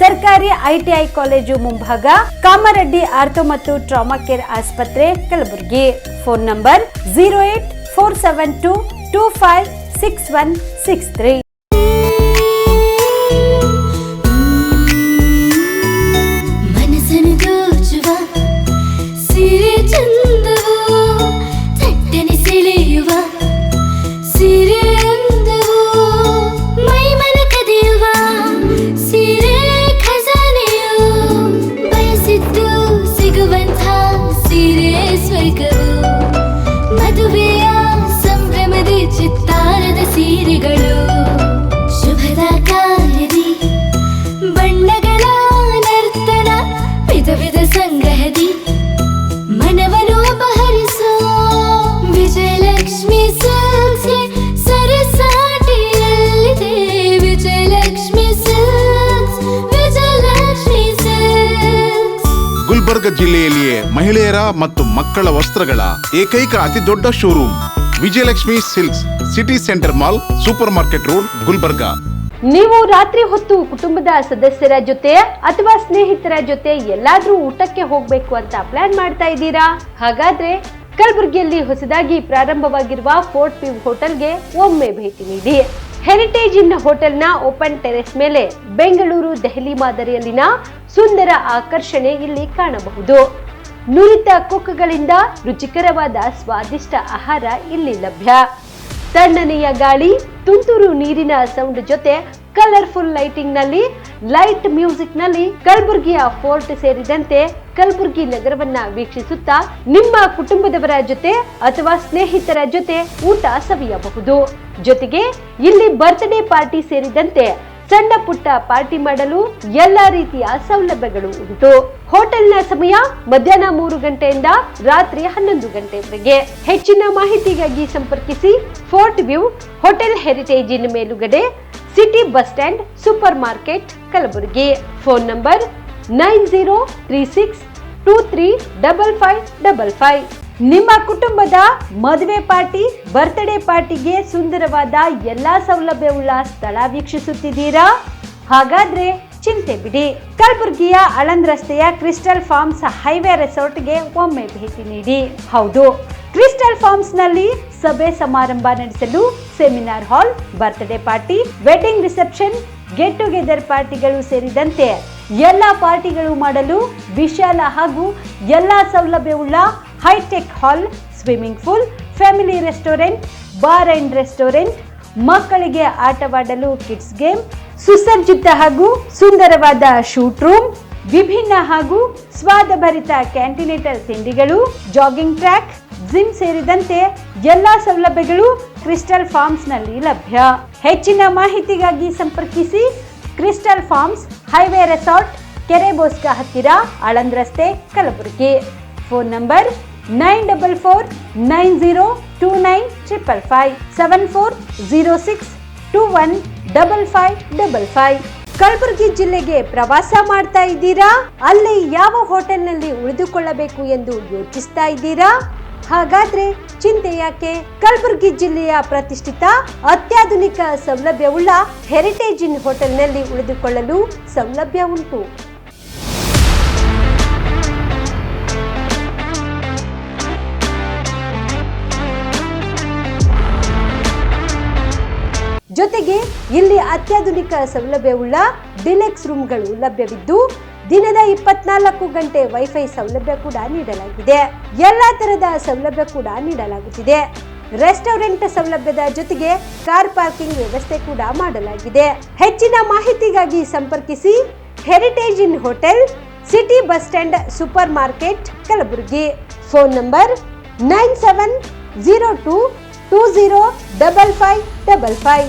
ಸರ್ಕಾರಿ ITI ಕಾಲೇಜು ಮುಂಭಾಗ, ಕಾಮರೆಡ್ಡಿ ಆರ್ಥೋ ಮತ್ತು ಟ್ರಾಮಾ ಕೇರ್ ಆಸ್ಪತ್ರೆ ಕಲಬುರಗಿ. Phone number 08472256163. ಗುಲ್ಬರ್ಗ ಜಿಲ್ಲೆಯಲ್ಲಿಯೇ ಮಹಿಳೆಯರ ಮತ್ತು ಮಕ್ಕಳ ವಸ್ತ್ರಗಳ ಏಕೈಕ ಅತಿ ದೊಡ್ಡ showroom Vijayalakshmi silks, city centre mall, super market road, Gulbarga. ನೀವು ರಾತ್ರಿ ಹೊತ್ತು ಕುಟುಂಬದ ಸದಸ್ಯರ ಜೊತೆ ಅಥವಾ ಸ್ನೇಹಿತರ ಜೊತೆ ಎಲ್ಲಾದ್ರೂ ಊಟಕ್ಕೆ ಹೋಗ್ಬೇಕು ಅಂತ ಪ್ಲಾನ್ ಮಾಡ್ತಾ ಇದ್ದೀರಾ? ಹಾಗಾದ್ರೆ ಕಲಬುರಗಿಯಲ್ಲಿ ಹೊಸದಾಗಿ ಪ್ರಾರಂಭವಾಗಿರುವ ಫೋರ್ಟ್ ವ್ಯೂ ಹೋಟೆಲ್ಗೆ ಒಮ್ಮೆ ಭೇಟಿ ನೀಡಿ. ಹೆರಿಟೇಜ್ ಇನ್ ಹೋಟೆಲ್ನ ಓಪನ್ ಟೆರೆಸ್ ಮೇಲೆ ಬೆಂಗಳೂರು, ದೆಹಲಿ ಮಾದರಿಯಲ್ಲಿನ ಸುಂದರ ಆಕರ್ಷಣೆ ಇಲ್ಲಿ ಕಾಣಬಹುದು. ನುರಿತ ಕುಕ್ಗಳಿಂದ ರುಚಿಕರವಾದ ಸ್ವಾದಿಷ್ಟ ಆಹಾರ ಇಲ್ಲಿ ಲಭ್ಯ. ತಣ್ಣನೆಯ ಗಾಳಿ, ತುಂತುರು ನೀರಿನ ಸೌಂಡ್ ಜೊತೆ ಕಲರ್ಫುಲ್ ಲೈಟಿಂಗ್ ನಲ್ಲಿ, ಲೈಟ್ ಮ್ಯೂಸಿಕ್ ನಲ್ಲಿ ಕಲಬುರಗಿಯ ಫೋರ್ಟ್ ಸೇರಿದಂತೆ ಕಲಬುರಗಿ ನಗರವನ್ನ ವೀಕ್ಷಿಸುತ್ತಾ ನಿಮ್ಮ ಕುಟುಂಬದವರ ಜೊತೆ ಅಥವಾ ಸ್ನೇಹಿತರ ಜೊತೆ ಊಟ ಸವಿಯಬಹುದು. ಜೊತೆಗೆ ಇಲ್ಲಿ ಬರ್ತ್ಡೇ ಪಾರ್ಟಿ ಸೇರಿದಂತೆ ಸಣ್ಣ ಪುಟ್ಟ ಪಾರ್ಟಿ ಮಾಡಲು ಎಲ್ಲಾ ರೀತಿಯ ಸೌಲಭ್ಯಗಳು ಉಂಟು. ಹೋಟೆಲ್ನ ಸಮಯ ಮಧ್ಯಾಹ್ನ 3 ಗಂಟೆಯಿಂದ ರಾತ್ರಿ 11 ಗಂಟೆವರೆಗೆ. ಹೆಚ್ಚಿನ ಮಾಹಿತಿಗಾಗಿ ಸಂಪರ್ಕಿಸಿ ಫೋರ್ಟ್ ವ್ಯೂ ಹೋಟೆಲ್, ಹೆರಿಟೇಜ್ ಇನ್ ಮೇಲುಗಡೆ, city bus stand, super market, Kalaburagi. Phone number 9036235555. ನಿಮ್ಮ ಕುಟುಂಬದ ಮದುವೆ ಪಾರ್ಟಿ, ಬರ್ತ್ಡೇ ಪಾರ್ಟಿಗೆ ಸುಂದರವಾದ ಎಲ್ಲಾ ಸೌಲಭ್ಯವುಳ್ಳ ಸ್ಥಳ ವೀಕ್ಷಿಸುತ್ತಿದ್ದೀರಾ? ಹಾಗಾದ್ರೆ ಚಿಂತೆ ಬಿಡಿ. ಕಲಬುರಗಿಯ ಆಳಂದ್ ರಸ್ತೆಯ ಕ್ರಿಸ್ಟಲ್ ಫಾರ್ಮ್ಸ್ ಹೈವೇ ರೆಸಾರ್ಟ್ಗೆ ಒಮ್ಮೆ ಭೇಟಿ ನೀಡಿ. ಹೌದು, ಕ್ರಿಸ್ಟಲ್ ಫಾರ್ಮ್ಸ್ ನಲ್ಲಿ ಸಭೆ ಸಮಾರಂಭ ನಡೆಸಲು seminar hall, birthday party, wedding reception, get together ಪಾರ್ಟಿಗಳು ಸೇರಿದಂತೆ ಎಲ್ಲ ಪಾರ್ಟಿಗಳು ಮಾಡಲು ವಿಶಾಲ ಹಾಗೂ ಎಲ್ಲ ಸೌಲಭ್ಯವುಳ್ಳ hitech hall, swimming pool, family restaurant, bar and restaurant, ಮಕ್ಕಳಿಗೆ ಆಟವಾಡಲು ಕಿಡ್ಸ್ ಗೇಮ್, ಸುಸಜ್ಜಿತ ಹಾಗೂ ಸುಂದರವಾದ ಶೂಟ್ ರೂಮ್, ವಿಭಿನ್ನ ಹಾಗೂ ಸ್ವಾದಭರಿತ ಕ್ಯಾಂಟಿನೇಟರ್ ತಿಂಡಿಗಳು, ಜಾಗಿಂಗ್ ಟ್ರ್ಯಾಕ್, ಜಿಮ್ ಸೇರಿದಂತೆ ಎಲ್ಲಾ ಸೌಲಭ್ಯಗಳು ಕ್ರಿಸ್ಟಲ್ ಫಾರ್ಮ್ಸ್ ನಲ್ಲಿ ಲಭ್ಯ. ಹೆಚ್ಚಿನ ಮಾಹಿತಿಗಾಗಿ ಸಂಪರ್ಕಿಸಿ ಕ್ರಿಸ್ಟಲ್ ಫಾರ್ಮ್ಸ್ ಹೈವೇ ರೆಸಾರ್ಟ್, ಕೆರೆಬೋಸ್ಕ ಹತ್ತಿರ, ಆಳಂದ್ ರಸ್ತೆ, ಕಲಬುರಗಿ. Phone number 9490295555 7406215555. ಕಲಬುರಗಿ ಜಿಲ್ಲೆಗೆ ಪ್ರವಾಸ ಮಾಡ್ತಾ ಇದ್ದೀರಾ? ಅಲ್ಲಿ ಯಾವ ಹೋಟೆಲ್ನಲ್ಲಿ ಉಳಿದುಕೊಳ್ಳಬೇಕು ಎಂದು ಯೋಚಿಸ್ತಾ ಇದ್ದೀರಾ? ಹಾಗಾದ್ರೆ ಚಿಂತೆ ಯಾಕೆ? ಕಲಬುರಗಿ ಜಿಲ್ಲೆಯ ಪ್ರತಿಷ್ಠಿತ ಅತ್ಯಾಧುನಿಕ ಸೌಲಭ್ಯವುಳ್ಳ ಹೆರಿಟೇಜ್ ಇನ್ ಹೋಟೆಲ್ನಲ್ಲಿ ಉಳಿದುಕೊಳ್ಳಲು ಸೌಲಭ್ಯ ಉಂಟು. ಜೊತೆಗೆ ಇಲ್ಲಿ ಅತ್ಯಾಧುನಿಕ ಸೌಲಭ್ಯವುಳ್ಳ ಡಿಲೆಕ್ಸ್ ರೂಮ್ಗಳು ಲಭ್ಯವಿದ್ದು ದಿನದ 24 ಗಂಟೆ ವೈಫೈ ಸೌಲಭ್ಯ ಕೂಡ ನೀಡಲಾಗಿದೆ. ಎಲ್ಲಾ ತರಹದ ಸೌಲಭ್ಯ ಕೂಡ ನೀಡಲಾಗುತ್ತಿದೆ. ರೆಸ್ಟೋರೆಂಟ್ ಸೌಲಭ್ಯದ ಜೊತೆಗೆ ಕಾರ್ ಪಾರ್ಕಿಂಗ್ ವ್ಯವಸ್ಥೆ ಕೂಡ ಮಾಡಲಾಗಿದೆ. ಹೆಚ್ಚಿನ ಮಾಹಿತಿಗಾಗಿ ಸಂಪರ್ಕಿಸಿ heritage inn hotel, city bus stand, super market, Kalaburagi. Phone number 9702205555.